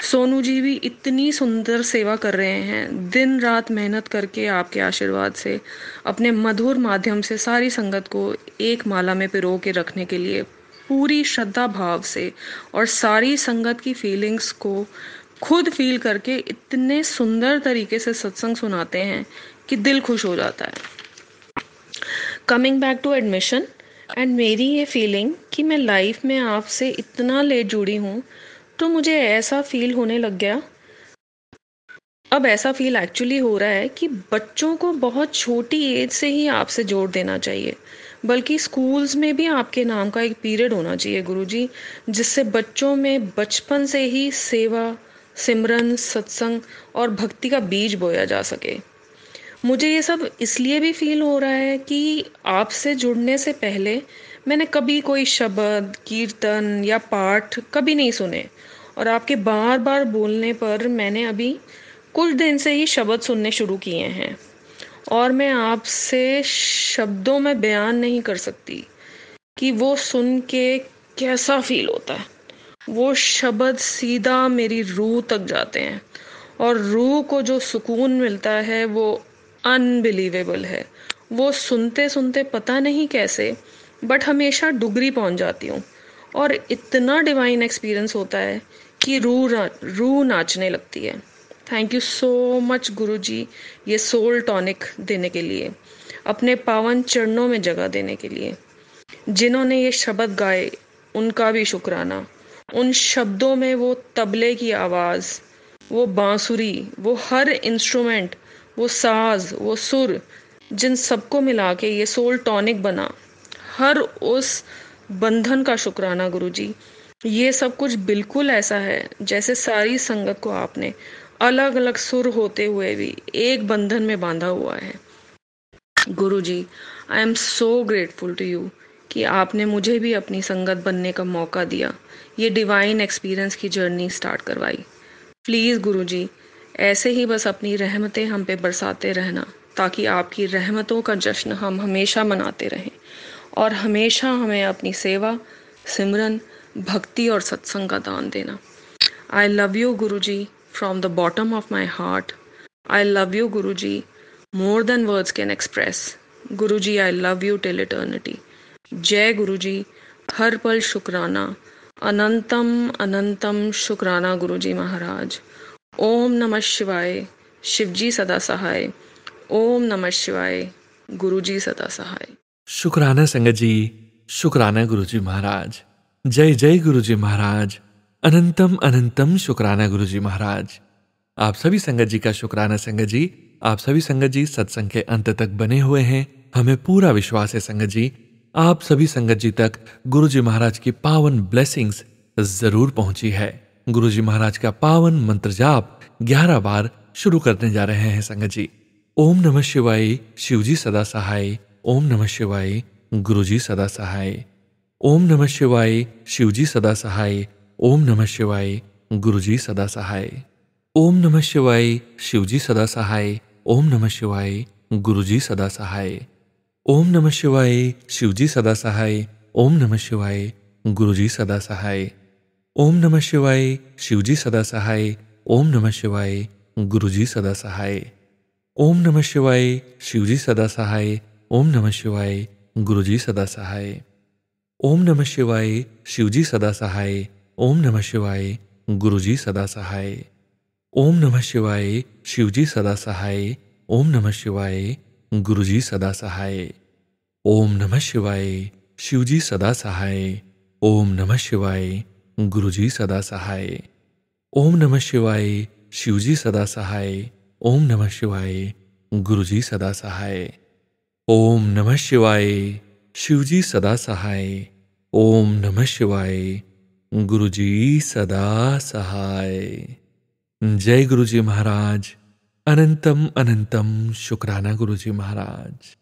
सोनू जी भी इतनी सुंदर सेवा कर रहे हैं, दिन रात मेहनत करके आपके आशीर्वाद से अपने मधुर माध्यम से सारी संगत को एक माला में पिरो के रखने के लिए पूरी श्रद्धा भाव से और सारी संगत की फीलिंग्स को खुद फील करके इतने सुंदर तरीके से सत्संग सुनाते हैं कि दिल खुश हो जाता है। Coming back to admission and मेरी ये फीलिंग कि मैं लाइफ में आपसे इतना लेट जुड़ी हूँ, तो मुझे ऐसा फील होने लग गया, अब ऐसा फील एक्चुअली हो रहा है कि बच्चों को बहुत छोटी एज से ही आपसे जोड़ देना चाहिए, बल्कि स्कूल्स में भी आपके नाम का एक पीरियड होना चाहिए गुरुजी, जिससे बच्चों में बचपन से ही सेवा, सिमरन, सत्संग और भक्ति का बीज बोया जा सके। मुझे ये सब इसलिए भी फील हो रहा है कि आपसे जुड़ने से पहले मैंने कभी कोई शब्द, कीर्तन या पाठ कभी नहीं सुने, और आपके बार बार बोलने पर मैंने अभी कुछ दिन से ही शब्द सुनने शुरू किए हैं, और मैं आपसे शब्दों में बयान नहीं कर सकती कि वो सुन के कैसा फील होता है। वो शब्द सीधा मेरी रूह तक जाते हैं और रूह को जो सुकून मिलता है वो अनबिलीवेबल है। वो सुनते सुनते पता नहीं कैसे बट हमेशा डुगरी पहुंच जाती हूँ और इतना डिवाइन एक्सपीरियंस होता है कि रूह नाचने लगती है। थैंक यू सो मच गुरुजी, ये सोल टॉनिक देने के लिए, अपने पावन चरणों में जगह देने के लिए। जिन्होंने ये शब्द गाए उनका भी शुक्राना। उन शब्दों में वो तबले की आवाज़, वो बांसुरी, वो हर इंस्ट्रूमेंट, वो साज, वो सुर, जिन सबको मिला के ये सोल टॉनिक बना, हर उस बंधन का शुक्राना गुरुजी। ये सब कुछ बिल्कुल ऐसा है जैसे सारी संगत को आपने अलग अलग सुर होते हुए भी एक बंधन में बांधा हुआ है। गुरुजी, I am so grateful to you कि आपने मुझे भी अपनी संगत बनने का मौका दिया, ये डिवाइन एक्सपीरियंस की जर्नी स्टार्ट करवाई। प्लीज़ गुरुजी, ऐसे ही बस अपनी रहमतें हम पे बरसाते रहना, ताकि आपकी रहमतों का जश्न हम हमेशा मनाते रहें और हमेशा हमें अपनी सेवा, सिमरन, भक्ति और सत्संग का दान देना। आई love you Guruji from the bottom of my heart. I love you Guruji more than words can express. Guruji, I love you till eternity. जय गुरुजी, हर पल शुक्राना, अनंतम अनंतम शुक्राना गुरुजी महाराज। ओम नमः शिवाय, शिवजी सदा सहाय। ओम नमः शिवाय, गुरुजी सदा सहाय। शुक्राना संगत जी, शुक्राना गुरुजी महाराज। जय जय गुरुजी महाराज। अनंतम अनंतम शुक्राना गुरुजी महाराज। आप सभी संगत जी का शुक्राना संगत जी। आप सभी संगत जी सत्संग के अंत तक बने हुए हैं। हमें पूरा विश्वास है संगत जी, आप सभी संगत जी तक गुरुजी महाराज की पावन ब्लेसिंग्स जरूर पहुंची है। गुरुजी महाराज का पावन मंत्र जाप 11 बार शुरू करने जा रहे हैं संगत जी। ओम नमः शिवाय, शिवजी सदा सहाय। ओम नमः शिवाय, गुरुजी सदा सहाय। ओम नमः शिवाय, शिवजी सदा सहाय। ओम नमः शिवाय, गुरुजी सदा सहाय। ओम नमः शिवाय, शिवजी सदा सहाय। ओम नमः शिवाय, गुरुजी सदा सहाय। ओम नमः शिवाय, शिवजी सदा सहाय। ओम नमः शिवाय, गुरुजी सदा सहाय। ओम नमः शिवाय, शिवजी सदा सहाय। ओम नमः शिवाय, गुरुजी सदा सहाय। ओम नमः शिवाय, शिवजी सदा सहाय। ओम नमः शिवाय, गुरुजी सदा सहाय। ओम नमः शिवाय, शिवजी सदा सहाय। ओम नमः शिवाय, गुरुजी सदा सहाय। ओम नमः शिवाय, शिवजी सदा सहाय। ओम नमः शिवाय, गुरुजी सदा सहाय। ओम नमः शिवाय, शिवजी सदा सहाय। ओम नमः शिवाय, गुरुजी सदा सहाय। ओम नमः शिवाय, शिवजी सदा सहाय। ओम नमः शिवाय, गुरुजी सदा सहाय। ओम नमः शिवाय, शिवजी सदा सहाय। ओम नमः शिवाय, गुरुजी सदा सहाय। जय गुरुजी महाराज। अनंतम अनंतम शुक्राना गुरुजी महाराज।